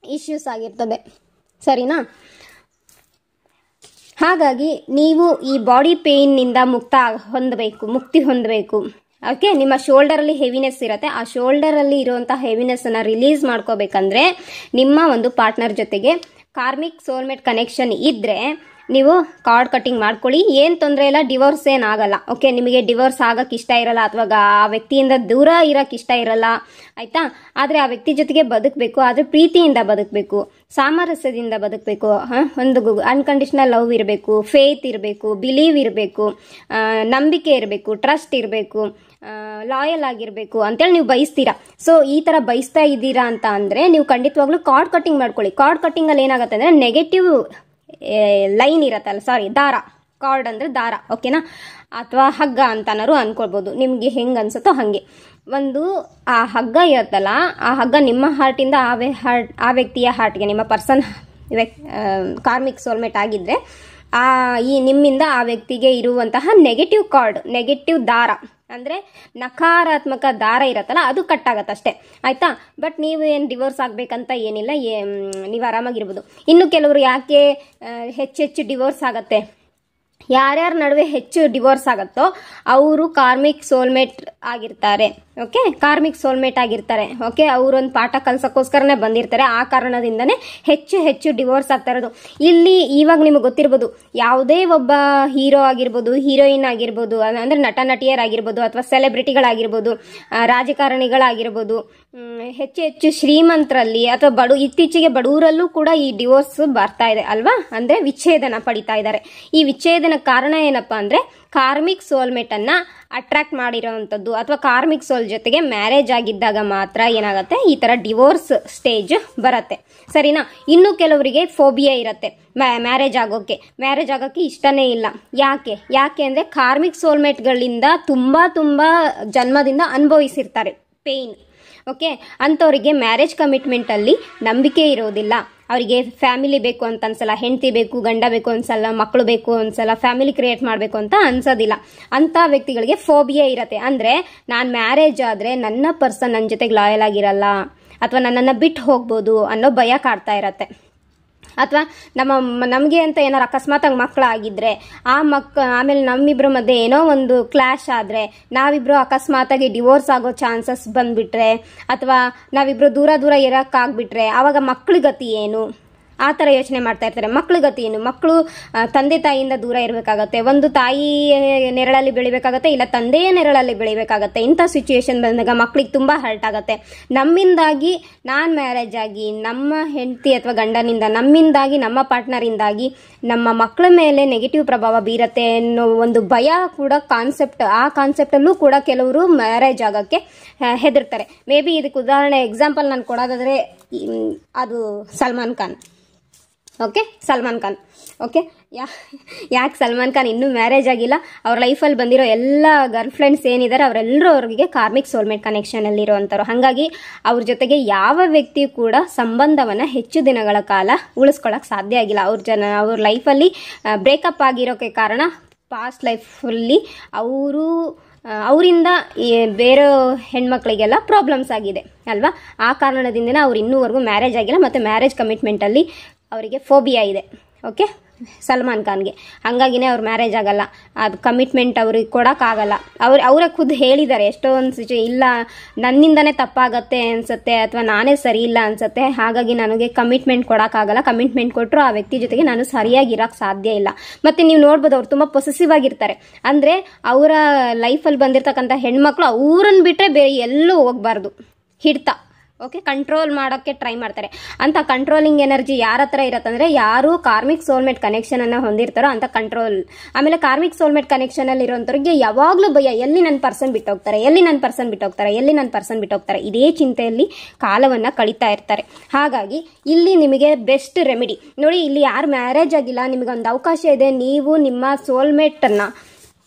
issues ಆಗಿರ್ತದೆ, ಸರಿನಾ? ಹಾಗಾಗಿ ನೀವು ಈ ಬಾಡಿ ಪೇಯ್ನಿಂದ ಮುಕ್ತಿ ಹೊಂದಬೇಕು. ಓಕೆ, ನಿಮ್ಮ ಶೋಲ್ಡರಲ್ಲಿ ಹೆವಿನೆಸ್ ಇರುತ್ತೆ, ಆ ಶೋಲ್ಡರಲ್ಲಿ ಇರುವಂತಹ ಹೆವಿನೆಸ್ಸನ್ನು ರಿಲೀಸ್ ಮಾಡ್ಕೋಬೇಕಂದ್ರೆ ನಿಮ್ಮ ಒಂದು ಪಾರ್ಟ್ನರ್ ಜೊತೆಗೆ ಕಾರ್ಮಿಕ್ ಸೋಲ್ಮೇಟ್ ಕನೆಕ್ಷನ್ ಇದ್ದರೆ ನೀವು ಕಾರ್ಡ್ ಕಟ್ಟಿಂಗ್ ಮಾಡ್ಕೊಳ್ಳಿ, ಏನು ತೊಂದರೆ ಇಲ್ಲ, ಡಿವೋರ್ಸ್ ಏನಾಗಲ್ಲ. ಓಕೆ, ನಿಮಗೆ ಡಿವೋರ್ಸ್ ಆಗಕ್ಕೆ ಇಷ್ಟ ಇರಲ್ಲ ಅಥವಾ ಆ ವ್ಯಕ್ತಿಯಿಂದ ದೂರ ಇರೋಕ್ಕೆ ಇಷ್ಟ ಇರಲ್ಲ, ಆಯಿತಾ? ಆದರೆ ಆ ವ್ಯಕ್ತಿ ಜೊತೆಗೆ ಬದುಕಬೇಕು, ಆದರೆ ಪ್ರೀತಿಯಿಂದ ಬದುಕಬೇಕು, ಸಾಮರಸ್ಯದಿಂದ ಬದುಕಬೇಕು, ಒಂದು ಅನ್ಕಂಡೀಷನಲ್ ಲವ್ ಇರಬೇಕು, ಫೇತ್ ಇರಬೇಕು, ಬಿಲೀವ್ ಇರಬೇಕು, ನಂಬಿಕೆ ಇರಬೇಕು, ಟ್ರಸ್ಟ್ ಇರಬೇಕು, ಲಾಯಲ್ ಆಗಿರಬೇಕು ಅಂತೇಳಿ ನೀವು ಬಯಸ್ತೀರಾ. ಸೊ ಈ ಥರ ಬಯಸ್ತಾ ಇದ್ದೀರಾ ಅಂತ ಅಂದರೆ ನೀವು ಖಂಡಿತವಾಗ್ಲೂ ಕಾರ್ಡ್ ಕಟ್ಟಿಂಗ್ ಮಾಡ್ಕೊಳ್ಳಿ. ಕಾರ್ಡ್ ಕಟ್ಟಿಂಗಲ್ಲಿ ಏನಾಗುತ್ತೆ ಅಂದರೆ ನೆಗೆಟಿವ್ ಲೈನ್ ಇರತ್ತಲ್ಲ, ಸಾರಿ, ದಾರ, ಕಾರ್ಡ್ ಅಂದರೆ ದಾರ, ಓಕೆನಾ, ಅಥವಾ ಹಗ್ಗ ಅಂತನಾರು ಅನ್ಕೊಳ್ಬೋದು, ನಿಮಗೆ ಹೆಂಗೆ ಅನ್ಸುತ್ತೋ ಹಾಗೆ. ಒಂದು ಆ ಹಗ್ಗ ಇರುತ್ತಲ್ಲ, ಆ ಹಗ್ಗ ನಿಮ್ಮ ಹಾರ್ಟಿಂದ ಆ ವ್ಯಕ್ತಿಯ ಹಾರ್ಟ್ಗೆ, ನಿಮ್ಮ ಪರ್ಸನ್ ಕಾರ್ಮಿಕ್ ಸೋಲ್ಮೇಟ್ ಆಗಿದ್ದರೆ ನಿಮ್ಮಿಂದ ಆ ವ್ಯಕ್ತಿಗೆ ಇರುವಂತಹ ನೆಗೆಟಿವ್ ಕಾರ್ಡ್, ನೆಗೆಟಿವ್ ದಾರ ಅಂದರೆ ನಕಾರಾತ್ಮಕ ದಾರ ಇರತ್ತಲ್ಲ, ಅದು ಕಟ್ ಆಗತ್ತೆ ಅಷ್ಟೇ, ಆಯಿತಾ? ಬಟ್ ನೀವು ಏನು ಡಿವೋರ್ಸ್ ಆಗಬೇಕಂತ ಏನಿಲ್ಲ, ನೀವು ಆರಾಮಾಗಿರ್ಬೋದು. ಇನ್ನು ಕೆಲವರು ಯಾಕೆ ಹೆಚ್ಚೆಚ್ಚು ಡಿವೋರ್ಸ್ ಆಗತ್ತೆ, ಯಾರ್ಯಾರ ನಡುವೆ ಹೆಚ್ಚು ಡಿವೋರ್ಸ್ ಆಗುತ್ತೋ ಅವರು ಕಾರ್ಮಿಕ್ ಸೋಲ್ಮೇಟ್ ಆಗಿರ್ತಾರೆ. ಓಕೆ, ಕಾರ್ಮಿಕ್ ಸೋಲ್ಮೇಟ್ ಆಗಿರ್ತಾರೆ. ಓಕೆ, ಅವರೊಂದು ಪಾಠ ಕಲ್ಸೋಕ್ಕೋಸ್ಕರನೇ ಬಂದಿರ್ತಾರೆ, ಆ ಕಾರಣದಿಂದನೇ ಹೆಚ್ಚು ಡಿವೋರ್ಸ್ ಆಗ್ತಾ ಇರೋದು. ಇಲ್ಲಿ ಇವಾಗ ನಿಮಗೆ ಗೊತ್ತಿರ್ಬೋದು, ಯಾವುದೇ ಒಬ್ಬ ಹೀರೋ ಆಗಿರ್ಬೋದು, ಹೀರೋಯಿನ್ ಆಗಿರ್ಬೋದು, ಅಂದರೆ ನಟ ನಟಿಯರಾಗಿರ್ಬೋದು, ಅಥವಾ ಸೆಲೆಬ್ರಿಟಿಗಳಾಗಿರ್ಬೋದು, ರಾಜಕಾರಣಿಗಳಾಗಿರ್ಬೋದು, ಹೆಚ್ಚು ಶ್ರೀಮಂತರಲ್ಲಿ ಅಥವಾ ಇತ್ತೀಚೆಗೆ ಬಡವರಲ್ಲೂ ಕೂಡ ಈ ಡಿವೋರ್ಸ್ ಬರ್ತಾ ಇದೆ ಅಲ್ವಾ, ಅಂದರೆ ವಿಚ್ಛೇದನ ಪಡಿತಾ ಇದ್ದಾರೆ. ಈ ವಿಚ್ಛೇದನ ಕಾರಣ ಏನಪ್ಪಾ ಅಂದರೆ ಕಾರ್ಮಿಕ್ ಸೋಲ್ಮೇಟ್ ಅನ್ನ ಅಟ್ರಾಕ್ಟ್ ಮಾಡಿರೋವಂಥದ್ದು, ಅಥವಾ ಕಾರ್ಮಿಕ್ ಸೋಲ್ ಜೊತೆಗೆ ಮ್ಯಾರೇಜ್ ಆಗಿದ್ದಾಗ ಮಾತ್ರ ಏನಾಗುತ್ತೆ, ಈ ಥರ ಡಿವೋರ್ಸ್ ಸ್ಟೇಜ್ ಬರುತ್ತೆ, ಸರಿನಾ? ಇನ್ನು ಕೆಲವರಿಗೆ ಫೋಬಿಯಾ ಇರುತ್ತೆ ಮ್ಯಾರೇಜ್ ಆಗೋಕ್ಕೆ ಇಷ್ಟನೇ ಇಲ್ಲ. ಯಾಕೆ ಅಂದರೆ ಕಾರ್ಮಿಕ್ ಸೋಲ್ಮೇಟ್ಗಳಿಂದ ತುಂಬ ಜನ್ಮದಿಂದ ಅನುಭವಿಸಿರ್ತಾರೆ ಪೇಯ್ನ್. ಓಕೆ, ಅಂಥವರಿಗೆ ಮ್ಯಾರೇಜ್ ಕಮಿಟ್ಮೆಂಟಲ್ಲಿ ನಂಬಿಕೆ ಇರೋದಿಲ್ಲ. ಅವರಿಗೆ ಫ್ಯಾಮಿಲಿ ಬೇಕು ಅಂತ ಅನ್ಸಲ್ಲ, ಹೆಂಡತಿ ಬೇಕು, ಗಂಡ ಬೇಕು ಅನ್ಸಲ್ಲ, ಮಕ್ಕಳು ಬೇಕು ಅನ್ಸಲ್ಲ, ಫ್ಯಾಮಿಲಿ ಕ್ರಿಯೇಟ್ ಮಾಡಬೇಕು ಅಂತ ಅನ್ಸೋದಿಲ್ಲ. ಅಂಥ ವ್ಯಕ್ತಿಗಳಿಗೆ ಫೋಬಿಯಾ ಇರುತ್ತೆ. ಅಂದರೆ ನಾನು ಮ್ಯಾರೇಜ್ ಆದರೆ ನನ್ನ ಪರ್ಸನ್ ನನ್ನ ಜೊತೆಗೆ ಲಾಯಲ್ ಆಗಿರಲ್ಲ, ಅಥವಾ ನನ್ನನ್ನು ಬಿಟ್ಟು ಹೋಗ್ಬೋದು ಅನ್ನೋ ಭಯ ಕಾಡ್ತಾ ಇರತ್ತೆ. ಅಥವಾ ನಮಗೆ ಅಂತ ಏನಾರು ಅಕಸ್ಮಾತಾಗಿ ಮಕ್ಕಳಾಗಿದ್ದರೆ ಆಮೇಲೆ ನಮ್ಮಿಬ್ಬರ ಮಧ್ಯೆ ಏನೋ ಒಂದು ಕ್ಲಾಶ್ ಆದರೆ, ನಾವಿಬ್ಬರು ಅಕಸ್ಮಾತಾಗಿ ಡಿವೋರ್ಸ್ ಆಗೋ ಚಾನ್ಸಸ್ ಬಂದುಬಿಟ್ರೆ, ಅಥವಾ ನಾವಿಬ್ಬರು ದೂರ ಇರೋಕ್ಕಾಗ್ಬಿಟ್ರೆ ಆವಾಗ ಮಕ್ಕಳ ಗತಿ ಏನು, ಆ ಥರ ಯೋಚನೆ ಮಾಡ್ತಾ ಇರ್ತಾರೆ. ಮಕ್ಕಳ ಗತಿ ಏನು, ಮಕ್ಕಳು ತಂದೆ ತಾಯಿಯಿಂದ ದೂರ ಇರಬೇಕಾಗತ್ತೆ, ಒಂದು ತಾಯಿ ನೆರಳಲ್ಲಿ ಬೆಳಿಬೇಕಾಗತ್ತೆ, ಇಲ್ಲ ತಂದೆಯ ನೆರಳಲ್ಲಿ ಬೆಳಿಬೇಕಾಗತ್ತೆ. ಇಂಥ ಸಿಚುವೇಶನ್ ಬಂದಾಗ ಮಕ್ಕಳಿಗೆ ತುಂಬ ಹರ್ಟ್ ಆಗುತ್ತೆ. ನಮ್ಮಿಂದಾಗಿ ನಾನು ಮ್ಯಾರೇಜ್ ಆಗಿ ನಮ್ಮ ಹೆಂಡತಿ ಅಥವಾ ಗಂಡನಿಂದ, ನಮ್ಮಿಂದಾಗಿ ನಮ್ಮ ಪಾರ್ಟ್ನರಿಂದಾಗಿ ನಮ್ಮ ಮಕ್ಕಳ ಮೇಲೆ ನೆಗೆಟಿವ್ ಪ್ರಭಾವ ಬೀರತ್ತೆ ಅನ್ನೋ ಒಂದು ಭಯ ಕೂಡ ಆ ಕಾನ್ಸೆಪ್ಟಲ್ಲೂ ಕೂಡ ಕೆಲವರು ಮ್ಯಾರೇಜ್ ಆಗೋಕ್ಕೆ ಹೆದರ್ತಾರೆ. ಮೇ ಬಿ ಇದಕ್ಕೆ ಉದಾಹರಣೆ ಎಕ್ಸಾಂಪಲ್ ನಾನು ಕೊಡೋದಾದರೆ ಅದು ಸಲ್ಮಾನ್ ಖಾನ್. ಓಕೆ, ಯಾಕೆ ಸಲ್ಮಾನ್ ಖಾನ್ ಇನ್ನೂ ಮ್ಯಾರೇಜ್ ಆಗಿಲ್ಲ? ಅವ್ರ ಲೈಫಲ್ಲಿ ಬಂದಿರೋ ಎಲ್ಲ ಗರ್ಲ್ ಫ್ರೆಂಡ್ಸ್ ಏನಿದ್ದಾರೆ ಅವರೆಲ್ಲರೂ ಅವ್ರಿಗೆ ಕಾರ್ಮಿಕ್ ಸೋಲ್ಮೇಟ್ ಕನೆಕ್ಷನಲ್ಲಿ ಇರೋವಂಥವ್ರು. ಹಾಗಾಗಿ ಅವ್ರ ಜೊತೆಗೆ ಯಾವ ವ್ಯಕ್ತಿಯೂ ಕೂಡ ಸಂಬಂಧವನ್ನು ಹೆಚ್ಚು ದಿನಗಳ ಕಾಲ ಉಳಿಸ್ಕೊಳ್ಳೋಕೆ ಸಾಧ್ಯ ಆಗಿಲ್ಲ. ಅವ್ರ ಲೈಫಲ್ಲಿ ಬ್ರೇಕಪ್ ಆಗಿರೋಕ್ಕೆ ಕಾರಣ ಪಾಸ್ಟ್ ಲೈಫಲ್ಲಿ ಅವರಿಂದ ಬೇರೆ ಹೆಣ್ಮಕ್ಳಿಗೆಲ್ಲ ಪ್ರಾಬ್ಲಮ್ಸ್ ಆಗಿದೆ ಅಲ್ವಾ. ಆ ಕಾರಣದಿಂದನೇ ಅವ್ರು ಇನ್ನೂವರೆಗೂ ಮ್ಯಾರೇಜ್ ಆಗಿಲ್ಲ, ಮತ್ತು ಮ್ಯಾರೇಜ್ ಕಮಿಟ್ಮೆಂಟಲ್ಲಿ ಅವರಿಗೆ ಫೋಬಿಯಾ ಇದೆ. ಓಕೆ, ಸಲ್ಮಾನ್ ಖಾನ್ಗೆ ಹಾಗಾಗಿನೇ ಅವ್ರು ಮ್ಯಾರೇಜ್ ಆಗಲ್ಲ, ಅದು ಕಮಿಟ್ಮೆಂಟ್ ಅವ್ರಿಗೆ ಕೊಡೋಕ್ಕಾಗಲ್ಲ. ಅವರೇ ಖುದ್ದು ಹೇಳಿದ್ದಾರೆ ಎಷ್ಟೊಂದು ಇಲ್ಲ, ನನ್ನಿಂದನೇ ತಪ್ಪಾಗತ್ತೆ ಅನ್ಸುತ್ತೆ, ಅಥವಾ ನಾನೇ ಸರಿ ಇಲ್ಲ ಅನ್ಸುತ್ತೆ, ಹಾಗಾಗಿ ನನಗೆ ಕಮಿಟ್ಮೆಂಟ್ ಕೊಡೋಕ್ಕಾಗಲ್ಲ, ಕಮಿಟ್ಮೆಂಟ್ ಕೊಟ್ಟರು ಆ ವ್ಯಕ್ತಿ ಜೊತೆಗೆ ನಾನು ಸರಿಯಾಗಿರೋಕ್ಕೆ ಸಾಧ್ಯ ಇಲ್ಲ. ಮತ್ತು ನೀವು ನೋಡ್ಬೋದು, ಅವ್ರು ತುಂಬ ಪೊಸೆಸಿವ್ ಆಗಿರ್ತಾರೆ. ಅಂದರೆ ಅವರ ಲೈಫಲ್ಲಿ ಬಂದಿರತಕ್ಕಂಥ ಹೆಣ್ಮಕ್ಳು ಅವ್ರನ್ನ ಬಿಟ್ಟರೆ ಬೇರೆ ಎಲ್ಲೂ ಹೋಗಬಾರ್ದು, ಹಿಡ್ತಾ ಓಕೆ, ಕಂಟ್ರೋಲ್ ಮಾಡೋಕ್ಕೆ ಟ್ರೈ ಮಾಡ್ತಾರೆ. ಅಂತ ಕಂಟ್ರೋಲಿಂಗ್ ಎನರ್ಜಿ ಯಾರ ಹತ್ರ ಇರತ್ತಂದ್ರೆ ಯಾರು ಕಾರ್ಮಿಕ್ ಸೋಲ್ಮೇಟ್ ಕನೆಕ್ಷನ್ ಅನ್ನ ಹೊಂದಿರ್ತಾರೋ ಅಂತ ಕಂಟ್ರೋಲ್. ಆಮೇಲೆ ಕಾರ್ಮಿಕ್ ಸೋಲ್ಮೇಟ್ ಕನೆಕ್ಷನ್ ಅಲ್ಲಿ ಇರೋಂಥವ್ರಿಗೆ ಯಾವಾಗ್ಲೂ ಭಯ, ಎಲ್ಲಿ ನನ್ನ ಪರ್ಸನ್ ಬಿಟ್ಟೋಗ್ತಾರೆ, ಎಲ್ಲಿ ನನ್ನ ಪರ್ಸನ್ ಬಿಟ್ಟೋಗ್ತಾರೆ, ಎಲ್ಲಿ ನನ್ನ ಪರ್ಸನ್ ಬಿಟ್ಟೋಗ್ತಾರೆ, ಇದೇ ಚಿಂತೆಯಲ್ಲಿ ಕಾಲವನ್ನ ಕಳೀತಾ ಇರ್ತಾರೆ. ಹಾಗಾಗಿ ಇಲ್ಲಿ ನಿಮಗೆ ಬೆಸ್ಟ್ ರೆಮಿಡಿ ನೋಡಿ, ಇಲ್ಲಿ ಯಾರು ಮ್ಯಾರೇಜ್ ಆಗಿಲ್ಲ, ನಿಮಗೆ ಒಂದು ಅವಕಾಶ ಇದೆ, ನೀವು ನಿಮ್ಮ ಸೋಲ್ಮೇಟ್ ಅನ್ನ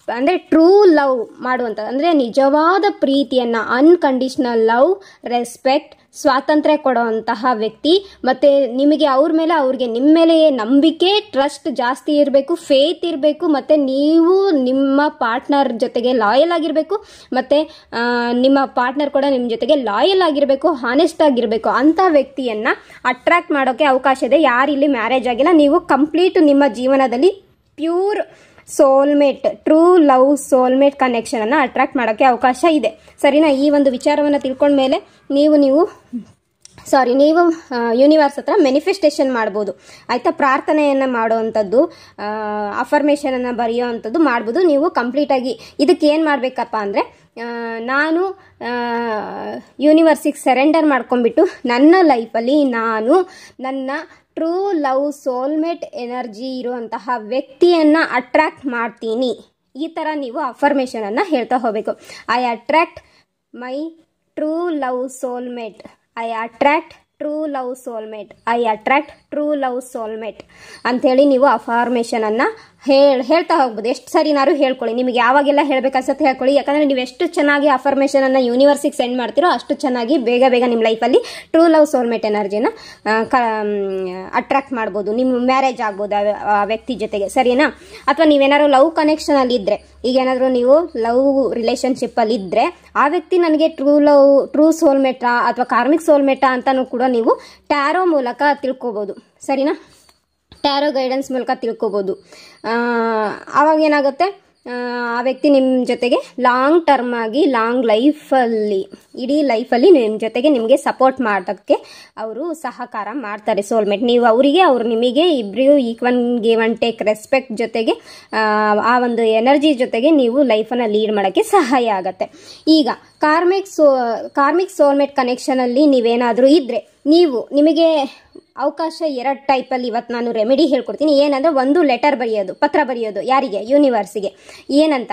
ಅಂದರೆ ಟ್ರೂ ಲವ್ ಮಾಡುವಂಥ, ಅಂದರೆ ನಿಜವಾದ ಪ್ರೀತಿಯನ್ನು, ಅನ್ಕಂಡೀಷನಲ್ ಲವ್, ರೆಸ್ಪೆಕ್ಟ್, ಸ್ವಾತಂತ್ರ್ಯ ಕೊಡುವಂತಹ ವ್ಯಕ್ತಿ, ಮತ್ತು ನಿಮಗೆ ಅವ್ರ ಮೇಲೆ, ಅವ್ರಿಗೆ ನಿಮ್ಮ ಮೇಲೆ ನಂಬಿಕೆ, ಟ್ರಸ್ಟ್ ಜಾಸ್ತಿ ಇರಬೇಕು, ಫೇತ್ ಇರಬೇಕು, ಮತ್ತು ನೀವು ನಿಮ್ಮ ಪಾರ್ಟ್ನರ್ ಜೊತೆಗೆ ಲಾಯಲ್ ಆಗಿರಬೇಕು, ಮತ್ತು ನಿಮ್ಮ ಪಾರ್ಟ್ನರ್ ಕೂಡ ನಿಮ್ಮ ಜೊತೆಗೆ ಲಾಯಲ್ ಆಗಿರಬೇಕು, ಹಾನೆಸ್ಟ್ ಆಗಿರಬೇಕು. ಅಂಥ ವ್ಯಕ್ತಿಯನ್ನು ಅಟ್ರಾಕ್ಟ್ ಮಾಡೋಕ್ಕೆ ಅವಕಾಶ ಇದೆ. ಯಾರಿಲ್ಲಿ ಮ್ಯಾರೇಜ್ ಆಗಿಲ್ಲ, ನೀವು ಕಂಪ್ಲೀಟ್ ನಿಮ್ಮ ಜೀವನದಲ್ಲಿ pure soulmate, true love soulmate connection ಅನ್ನು ಅಟ್ರಾಕ್ಟ್ ಮಾಡೋಕ್ಕೆ ಅವಕಾಶ ಇದೆ. ಸರಿನಾ? ಈ ಒಂದು ವಿಚಾರವನ್ನು ತಿಳ್ಕೊಂಡ್ಮೇಲೆ ನೀವು ಯೂನಿವರ್ಸ್ ಹತ್ರ ಮ್ಯಾನಿಫೆಸ್ಟೇಷನ್ ಮಾಡ್ಬೋದು. ಆಯಿತಾ? ಪ್ರಾರ್ಥನೆಯನ್ನು ಮಾಡುವಂಥದ್ದು, ಅಫರ್ಮೇಷನನ್ನು ಬರೆಯುವಂಥದ್ದು ಮಾಡ್ಬೋದು. ನೀವು ಕಂಪ್ಲೀಟಾಗಿ ಇದಕ್ಕೆ ಏನು ಮಾಡಬೇಕಪ್ಪ ಅಂದರೆ, ನಾನು ಯೂನಿವರ್ಸಿಗೆ ಸರೆಂಡರ್ ಮಾಡ್ಕೊಂಡ್ಬಿಟ್ಟು ನನ್ನ ಲೈಫಲ್ಲಿ ನಾನು ನನ್ನ ಟ್ರೂ ಲವ್ ಸೋಲ್ಮೇಟ್ ಎನರ್ಜಿ ಇರುವಂತಹ ವ್ಯಕ್ತಿಯನ್ನು ಅಟ್ರಾಕ್ಟ್ ಮಾಡ್ತೀನಿ. ಈ ಥರ ನೀವು ಅಫರ್ಮೇಷನನ್ನು ಹೇಳ್ತಾ ಹೋಗಬೇಕು. I attract my true love soulmate, I attract true love soulmate, I attract true love soulmate ಅಂಥೇಳಿ ನೀವು ಅಫರ್ಮೇಷನನ್ನು ಹೇಳ್ತಾ ಹೋಗ್ಬೋದು. ಎಷ್ಟು ಸರಿನಾರು ಹೇಳ್ಕೊಳ್ಳಿ, ನಿಮಗೆ ಯಾವಾಗೆಲ್ಲ ಹೇಳ್ಬೇಕನ್ಸತ್ತೆ ಹೇಳ್ಕೊಳ್ಳಿ. ಯಾಕಂದರೆ ನೀವು ಎಷ್ಟು ಚೆನ್ನಾಗಿ ಅಫರ್ಮೇಷನನ್ನು ಯೂನಿವರ್ಸಿಗೆ ಸೆಂಡ್ ಮಾಡ್ತೀರೋ ಅಷ್ಟು ಚೆನ್ನಾಗಿ ಬೇಗ ನಿಮ್ಮ ಲೈಫಲ್ಲಿ ಟ್ರೂ ಲವ್ ಸೋಲ್ಮೇಟ್ ಎನರ್ಜಿನ ಅಟ್ರಾಕ್ಟ್ ಮಾಡ್ಬೋದು. ನಿಮ್ಮ ಮ್ಯಾರೇಜ್ ಆಗ್ಬೋದು ಆ ವ್ಯಕ್ತಿ ಜೊತೆಗೆ. ಸರಿನಾ? ಅಥವಾ ನೀವೇನಾದ್ರು ಲವ್ ಕನೆಕ್ಷನಲ್ಲಿ ಇದ್ದರೆ, ಈಗ ಏನಾದರೂ ನೀವು ಲವ್ ರಿಲೇಷನ್ಶಿಪ್ಪಲ್ಲಿ ಇದ್ದರೆ ಆ ವ್ಯಕ್ತಿ ನನಗೆ ಟ್ರೂ ಸೋಲ್ಮೇಟಾ ಅಥವಾ ಕಾರ್ಮಿಕ್ ಸೋಲ್ಮೇಟಾ ಅಂತಲೂ ಕೂಡ ನೀವು ಟ್ಯಾರೋ ಮೂಲಕ ತಿಳ್ಕೊಬೋದು. ಸರಿನಾ? ಟ್ಯಾರೋ ಗೈಡೆನ್ಸ್ ಮೂಲಕ ತಿಳ್ಕೊಬೋದು. ಆವಾಗ ಏನಾಗುತ್ತೆ, ಆ ವ್ಯಕ್ತಿ ನಿಮ್ಮ ಜೊತೆಗೆ ಲಾಂಗ್ ಟರ್ಮ್ ಆಗಿ, ಲಾಂಗ್ ಲೈಫಲ್ಲಿ, ಇಡೀ ಲೈಫಲ್ಲಿ ನಿಮ್ಮ ಜೊತೆಗೆ ನಿಮಗೆ ಸಪೋರ್ಟ್ ಮಾಡೋಕ್ಕೆ ಅವರು ಸಹಕಾರ ಮಾಡ್ತಾರೆ. ಸೋಲ್ಮೇಟ್ ನೀವು ಅವರಿಗೆ, ಅವರು ನಿಮಗೆ, ಇಬ್ಬರಿಗೂ equal give and take respect ಜೊತೆಗೆ ಆ ಒಂದು ಎನರ್ಜಿ ಜೊತೆಗೆ ನೀವು ಲೈಫನ್ನು ಲೀಡ್ ಮಾಡೋಕ್ಕೆ ಸಹಾಯ ಆಗುತ್ತೆ. ಈಗ ಕಾರ್ಮಿಕ್ ಸೋಲ್ಮೇಟ್ ಕನೆಕ್ಷನಲ್ಲಿ ನೀವೇನಾದರೂ ಇದ್ದರೆ, ನಿಮಗೆ ಅವಕಾಶ 2 ಟೈಪಲ್ಲಿ ಇವತ್ತು ನಾನು ರೆಮಿಡಿ ಹೇಳ್ಕೊಡ್ತೀನಿ. ಏನಂದರೆ, ಒಂದು ಲೆಟರ್ ಬರೆಯೋದು, ಪತ್ರ ಬರೆಯೋದು. ಯಾರಿಗೆ? ಯೂನಿವರ್ಸಿಗೆ. ಏನಂತ?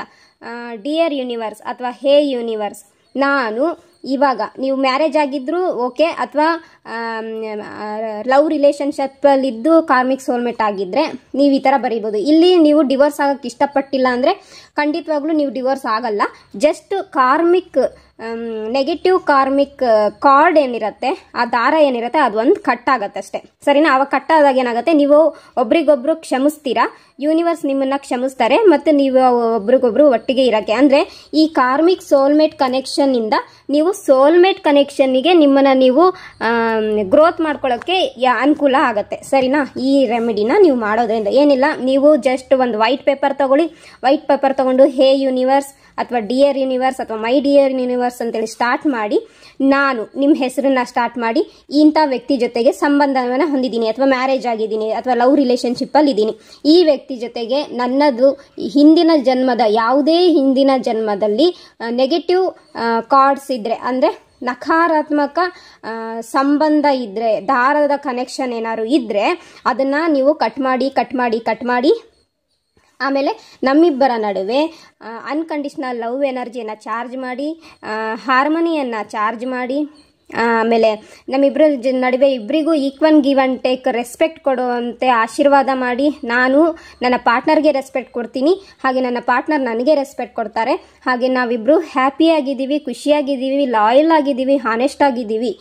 ಡಿಯರ್ ಯೂನಿವರ್ಸ್ ಅಥವಾ ಹೇ ಯೂನಿವರ್ಸ್, ನಾನು ಇವಾಗ, ನೀವು ಮ್ಯಾರೇಜ್ ಆಗಿದ್ರು ಓಕೆ, ಅಥವಾ ಲವ್ ರಿಲೇಷನ್ಶಿಪ್ಪಲ್ಲಿದ್ದು ಕಾರ್ಮಿಕ್ ಸೋಲ್ಮೇಟ್ ಆಗಿದ್ದರೆ ನೀವು ಈ ಥರ ಬರೀಬೋದು. ಇಲ್ಲಿ ನೀವು ಡಿವೋರ್ಸ್ ಆಗೋಕ್ಕೆ ಇಷ್ಟಪಟ್ಟಿಲ್ಲ ಅಂದರೆ ಖಂಡಿತವಾಗ್ಲೂ ನೀವು ಡಿವೋರ್ಸ್ ಆಗಲ್ಲ. ಜಸ್ಟ್ ನೆಗೆಟಿವ್ ಕಾರ್ಮಿಕ್ ಕಾರ್ಡ್ ಏನಿರುತ್ತೆ, ಆ ದಾರ ಏನಿರುತ್ತೆ, ಅದು ಒಂದು ಕಟ್ ಆಗತ್ತೆ ಅಷ್ಟೇ. ಸರಿನಾ? ಅವಾಗ ಕಟ್ ಆದಾಗ ಏನಾಗುತ್ತೆ, ನೀವು ಒಬ್ರಿಗೊಬ್ರು ಕ್ಷಮಿಸ್ತೀರಾ, ಯೂನಿವರ್ಸ್ ನಿಮ್ಮನ್ನ ಕ್ಷಮಿಸ್ತಾರೆ, ಮತ್ತು ನೀವು ಒಬ್ರಿಗೊಬ್ರು ಒಟ್ಟಿಗೆ ಇರೋಕ್ಕೆ. ಅಂದರೆ ಈ ಕಾರ್ಮಿಕ್ ಸೋಲ್ಮೇಟ್ ಕನೆಕ್ಷನ್ನಿಂದ ನೀವು ಸೋಲ್ಮೇಟ್ ಕನೆಕ್ಷನ್ನಿಗೆ ನಿಮ್ಮನ್ನು ನೀವು ಗ್ರೋತ್ ಮಾಡ್ಕೊಳ್ಳೋಕ್ಕೆ ಅನುಕೂಲ ಆಗುತ್ತೆ. ಸರಿನಾ? ಈ ರೆಮಿಡಿನ ನೀವು ಮಾಡೋದ್ರಿಂದ ಏನಿಲ್ಲ, ನೀವು ಜಸ್ಟ್ ಒಂದು ವೈಟ್ ಪೇಪರ್ ತಗೊಳ್ಳಿ. ವೈಟ್ ಪೇಪರ್ ತಗೊಂಡು ಹೇ ಯೂನಿವರ್ಸ್ ಅಥವಾ ಡಿಯರ್ ಯೂನಿವರ್ಸ್ ಅಥವಾ ಮೈ ಡಿಯರ್ ಯೂನಿವರ್ಸ್ ಅಂತೇಳಿ ಸ್ಟಾರ್ಟ್ ಮಾಡಿ, ನಾನು ನಿಮ್ಮ ಹೆಸರನ್ನ ಸ್ಟಾರ್ಟ್ ಮಾಡಿ, ಇಂಥ ವ್ಯಕ್ತಿ ಜೊತೆಗೆ ಸಂಬಂಧವನ್ನು ಹೊಂದಿದ್ದೀನಿ, ಅಥವಾ ಮ್ಯಾರೇಜ್ ಆಗಿದ್ದೀನಿ, ಅಥವಾ ಲವ್ ರಿಲೇಷನ್ಶಿಪ್ಪಲ್ಲಿ ಇದ್ದೀನಿ, ಈ ವ್ಯಕ್ತಿ ಜೊತೆಗೆ ನನ್ನದು ಹಿಂದಿನ ಜನ್ಮದ, ಯಾವುದೇ ಹಿಂದಿನ ಜನ್ಮದಲ್ಲಿ ನೆಗೆಟಿವ್ ಕಾರ್ಡ್ಸ್ ಇದ್ದರೆ, ಅಂದರೆ ನಕಾರಾತ್ಮಕ ಸಂಬಂಧ ಇದ್ದರೆ, ದಾರದ ಕನೆಕ್ಷನ್ ಏನಾದ್ರು ಇದ್ದರೆ ಅದನ್ನು ನೀವು ಕಟ್ ಮಾಡಿ ಆಮೇಲೆ ನಮ್ಮಿಬ್ಬರ ನಡುವೆ ಅನ್ಕಂಡೀಷ್ನಲ್ ಲವ್ ಎನರ್ಜಿಯನ್ನು ಚಾರ್ಜ್ ಮಾಡಿ, ಹಾರ್ಮನಿಯನ್ನು ಚಾರ್ಜ್ ಮಾಡಿ, ಆಮೇಲೆ ನಮ್ಮಿಬ್ಬರ ನಡುವೆ ಇಬ್ಬರಿಗೂ equal give and take respect ಕೊಡುವಂತೆ ಆಶೀರ್ವಾದ ಮಾಡಿ, ನಾನು ನನ್ನ ಪಾರ್ಟ್ನರ್ಗೆ ರೆಸ್ಪೆಕ್ಟ್ ಕೊಡ್ತೀನಿ, ಹಾಗೆ ನನ್ನ ಪಾರ್ಟ್ನರ್ ನನಗೆ ರೆಸ್ಪೆಕ್ಟ್ ಕೊಡ್ತಾರೆ, ಹಾಗೆ ನಾವಿಬ್ಬರು ಹ್ಯಾಪಿಯಾಗಿದ್ದೀವಿ, ಖುಷಿಯಾಗಿದ್ದೀವಿ, ಲಾಯಲ್ ಆಗಿದ್ದೀವಿ, ಹಾನೆಸ್ಟ್ ಆಗಿದ್ದೀವಿ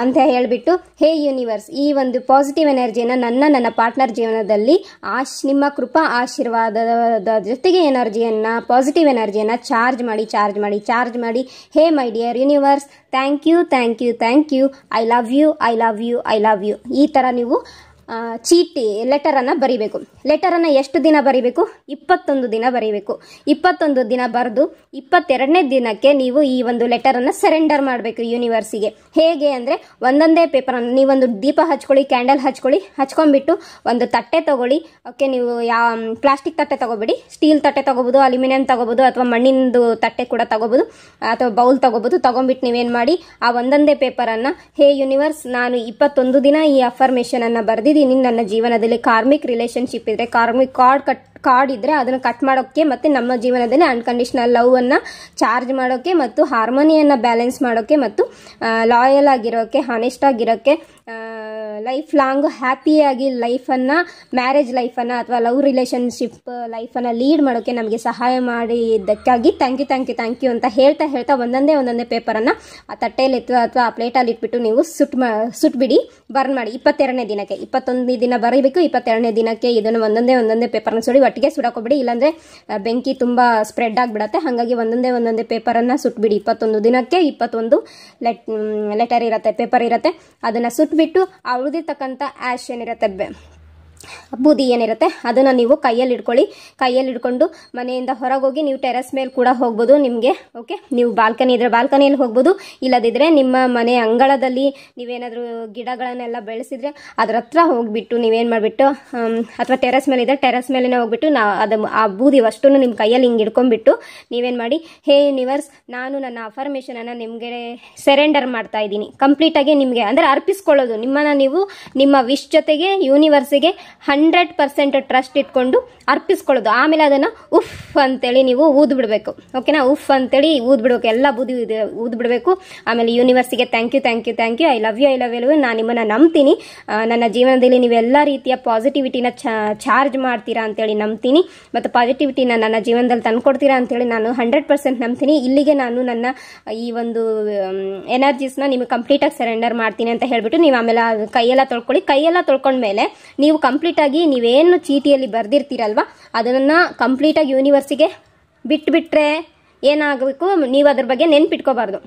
ಅಂತ ಹೇಳಿಬಿಟ್ಟು, ಹೇ ಯೂನಿವರ್ಸ್, ಈ ಒಂದು ಪಾಸಿಟಿವ್ ಎನರ್ಜಿಯನ್ನು ನನ್ನ ಪಾರ್ಟ್ನರ್ ಜೀವನದಲ್ಲಿ ನಿಮ್ಮ ಕೃಪಾ ಆಶೀರ್ವಾದದ ಜೊತೆಗೆ ಎನರ್ಜಿಯನ್ನು, ಪಾಸಿಟಿವ್ ಎನರ್ಜಿಯನ್ನು ಚಾರ್ಜ್ ಮಾಡಿ, hey my dear universe, thank you, I love you. ಈ ಥರ ನೀವು ಚೀಟಿ ಲೆಟರನ್ನು ಬರಿಬೇಕು. ಲೆಟರನ್ನು ಎಷ್ಟು ದಿನ ಬರಿಬೇಕು? 21 ದಿನ ಬರಿಬೇಕು. 21 ದಿನ ಬರೆದು 22ನೇ ದಿನಕ್ಕೆ ನೀವು ಈ ಒಂದು ಲೆಟರನ್ನು ಸರೆಂಡರ್ ಮಾಡಬೇಕು ಯೂನಿವರ್ಸಿಗೆ. ಹೇಗೆ ಅಂದರೆ ಒಂದೊಂದೇ ಪೇಪರನ್ನು ನೀವೊಂದು ದೀಪ ಹಚ್ಕೊಳ್ಳಿ, ಕ್ಯಾಂಡಲ್ ಹಚ್ಕೊಳ್ಳಿ, ಹಚ್ಕೊಂಡ್ಬಿಟ್ಟು ಒಂದು ತಟ್ಟೆ ತಗೊಳ್ಳಿ. ಓಕೆ, ನೀವು ಪ್ಲಾಸ್ಟಿಕ್ ತಟ್ಟೆ ತಗೋಬೇಡಿ, ಸ್ಟೀಲ್ ತಟ್ಟೆ ತಗೋಬೋದು, ಅಲ್ಯೂಮಿನಿಯಂ ತಗೋಬೋದು, ಅಥವಾ ಮಣ್ಣಿಂದು ತಟ್ಟೆ ಕೂಡ ತಗೋಬೋದು, ಅಥವಾ ಬೌಲ್ ತಗೋಬೋದು. ತಗೊಂಡ್ಬಿಟ್ಟು ನೀವೇನು ಮಾಡಿ ಆ ಒಂದೊಂದೇ ಪೇಪರನ್ನು, ಹೇ ಯೂನಿವರ್ಸ್, ನಾನು 21 ದಿನ ಈ ಅಫರ್ಮೇಷನ್ ಅನ್ನು ಬರೆದಿದ್ದೀನಿ. ನನ್ನ ಜೀವನದಲ್ಲಿ ಕಾರ್ಮಿಕ್ ರಿಲೇಶನ್ಶಿಪ್ ಇದ್ರೆ, ಕಾರ್ಮಿಕ್ ಕಾರ್ಡ್ ಇದ್ರೆ ಅದನ್ನು ಕಟ್ ಮಾಡೋಕ್ಕೆ, ಮತ್ತು ನಮ್ಮ ಜೀವನದಲ್ಲಿ ಅನ್ಕಂಡೀಷನಲ್ ಲವ್ ಅನ್ನು ಚಾರ್ಜ್ ಮಾಡೋಕ್ಕೆ, ಮತ್ತು ಹಾರ್ಮೋನಿಯನ್ನು ಬ್ಯಾಲೆನ್ಸ್ ಮಾಡೋಕ್ಕೆ, ಮತ್ತು ಲಾಯಲ್ ಆಗಿರೋಕ್ಕೆ, ಹಾನೆಸ್ಟ್ ಆಗಿರೋಕ್ಕೆ, ಲೈಫ್ ಲಾಂಗ್ ಹ್ಯಾಪಿಯಾಗಿ ಲೈಫನ್ನು, ಮ್ಯಾರೇಜ್ ಲೈಫನ್ನು ಅಥವಾ ಲವ್ ರಿಲೇಷನ್ಶಿಪ್ ಲೈಫನ್ನು ಲೀಡ್ ಮಾಡೋಕ್ಕೆ ನಮಗೆ ಸಹಾಯ ಮಾಡಿದ್ದಕ್ಕಾಗಿ ಥ್ಯಾಂಕ್ ಯು ಅಂತ ಹೇಳ್ತಾ ಒಂದೊಂದೇ ಪೇಪರನ್ನು ಆ ತಟ್ಟೆಯಲ್ಲಿ ಅಥವಾ ಆ ಪ್ಲೇಟಲ್ಲಿ ಇಟ್ಬಿಟ್ಟು ನೀವು ಸುಟ್ಬಿಡಿ, ಬರ್ನ್ ಮಾಡಿ 22ನೇ ದಿನಕ್ಕೆ. 21 ದಿನ ಬರೀಬೇಕು, 22ನೇ ದಿನಕ್ಕೆ ಇದನ್ನು ಒಂದೊಂದೇ ಪೇಪರ್ನ ಸುಡಿ. ಒಟ್ಟಿಗೆ ಸುಡಕೋಬೇಡಿ, ಇಲ್ಲಾಂದರೆ ಬೆಂಕಿ ತುಂಬ ಸ್ಪ್ರೆಡ್ ಆಗಿಬಿಡತ್ತೆ. ಹಾಗಾಗಿ ಒಂದೊಂದೇ ಪೇಪರನ್ನು ಸುಟ್ಬಿಡಿ. 21 ದಿನಕ್ಕೆ 21 ಲೆಟರ್ ಇರುತ್ತೆ, ಪೇಪರ್ ಇರುತ್ತೆ. ಅದನ್ನು ಸುಟ್ಬಿಟ್ಟು ಆ ಉಳಿದಿರ್ತಕ್ಕಂಥ ಆ್ಯಶ್ ಏನಿರುತ್ತೆ, ಬೂದಿ ಏನಿರುತ್ತೆ, ಅದನ್ನು ನೀವು ಕೈಯಲ್ಲಿ ಹಿಡ್ಕೊಂಡು ಮನೆಯಿಂದ ಹೊರಗೋಗಿ ನೀವು ಟೆರೆಸ್ ಮೇಲೆ ಕೂಡ ಹೋಗ್ಬೋದು ನಿಮಗೆ. ಓಕೆ, ನೀವು ಬಾಲ್ಕನಿ ಇದ್ರೆ ಬಾಲ್ಕನಿಯಲ್ಲಿ ಹೋಗ್ಬೋದು, ಇಲ್ಲದಿದ್ದರೆ ನಿಮ್ಮ ಮನೆ ಅಂಗಳದಲ್ಲಿ ನೀವೇನಾದರೂ ಗಿಡಗಳನ್ನೆಲ್ಲ ಬೆಳೆಸಿದ್ರೆ ಅದರ ಹತ್ರ ಹೋಗ್ಬಿಟ್ಟು ನೀವೇನು ಮಾಡಿಬಿಟ್ಟು, ಅಥವಾ ಟೆರೆಸ್ ಮೇಲೆ ಇದ್ದರೆ ಟೆರೆಸ್ ಮೇಲೇ ಹೋಗ್ಬಿಟ್ಟು ಆ ಬೂದಿ ಅಷ್ಟನ್ನು ನಿಮ್ಮ ಕೈಯಲ್ಲಿ ಹಿಂಗೆ ಹಿಡ್ಕೊಂಡ್ಬಿಟ್ಟು ನೀವೇನು ಮಾಡಿ, ಹೇ ಯೂನಿವರ್ಸ್, ನಾನು ನನ್ನ ಅಫರ್ಮೇಷನನ್ನು ನಿಮಗೆ ಸರೆಂಡರ್ ಮಾಡ್ತಾ ಇದ್ದೀನಿ ಕಂಪ್ಲೀಟಾಗಿ. ನಿಮಗೆ ಅಂದರೆ ಅರ್ಪಿಸ್ಕೊಳ್ಳೋದು, ನಿಮ್ಮನ್ನು ನೀವು ನಿಮ್ಮ ವಿಶ್ ಜೊತೆಗೆ ಯೂನಿವರ್ಸಿಗೆ 100% ಟ್ರಸ್ಟ್ ಇಟ್ಕೊಂಡು ಅರ್ಪಿಸ್ಕೊಳ್ಳೋದು. ಆಮೇಲೆ ಅದನ್ನು ಉಫ್ ಅಂತೇಳಿ ನೀವು ಊದ್ಬಿಡ್ಬೇಕು. ಓಕೆನಾ, ಉಫ್ ಅಂತೇಳಿ ಊದ್ಬಿಡ್ಬೇಕು, ಎಲ್ಲ ಬೂದಿ ಊದ್ಬಿಡ್ಬೇಕು. ಆಮೇಲೆ ಯೂನಿವರ್ಸಿಗೆ thank you, I love you, ನಾನು ನಿಮ್ಮನ್ನು ನಂಬ್ತೀನಿ. ನನ್ನ ಜೀವನದಲ್ಲಿ ನೀವೆಲ್ಲ ರೀತಿಯ ಪಾಸಿಟಿವಿಟಿನ ಚಾರ್ಜ್ ಮಾಡ್ತೀರಾ ಅಂತೇಳಿ ನಂಬ್ತೀನಿ, ಮತ್ತು ಪಾಸಿಟಿವಿಟಿನ ನನ್ನ ಜೀವನದಲ್ಲಿ ತಂದುಕೊಡ್ತೀರಾ ಅಂತೇಳಿ ನಾನು 100% ನಂಬ್ತೀನಿ. ಇಲ್ಲಿಗೆ ನಾನು ನನ್ನ ಈ ಒಂದು ಎನರ್ಜೀಸ್ನ ನಿಮಗೆ ಕಂಪ್ಲೀಟಾಗಿ ಸರೆಂಡರ್ ಮಾಡ್ತೀನಿ ಅಂತ ಹೇಳ್ಬಿಟ್ಟು ನೀವು ಆಮೇಲೆ ಕೈಯೆಲ್ಲ ತೊಳ್ಕೊಳ್ಳಿ. ಕೈಯೆಲ್ಲ ತೊಳ್ಕೊಂಡ್ಮೇಲೆ ನೀವು ಕಂಪ್ಲೀಟಾಗಿ ನೀವೇನು ಚೀಟಿಯಲ್ಲಿ ಬರೆದಿರ್ತೀರಲ್ವ ಅದನ್ನು ಕಂಪ್ಲೀಟಾಗಿ ಯೂನಿವರ್ಸಿಗೆ ಬಿಟ್ಬಿಟ್ರೆ ಏನಾಗಬೇಕು, ನೀವು ಅದ್ರ ಬಗ್ಗೆ ನೆನ್ಪಿಟ್ಕೋಬಾರ್ದು.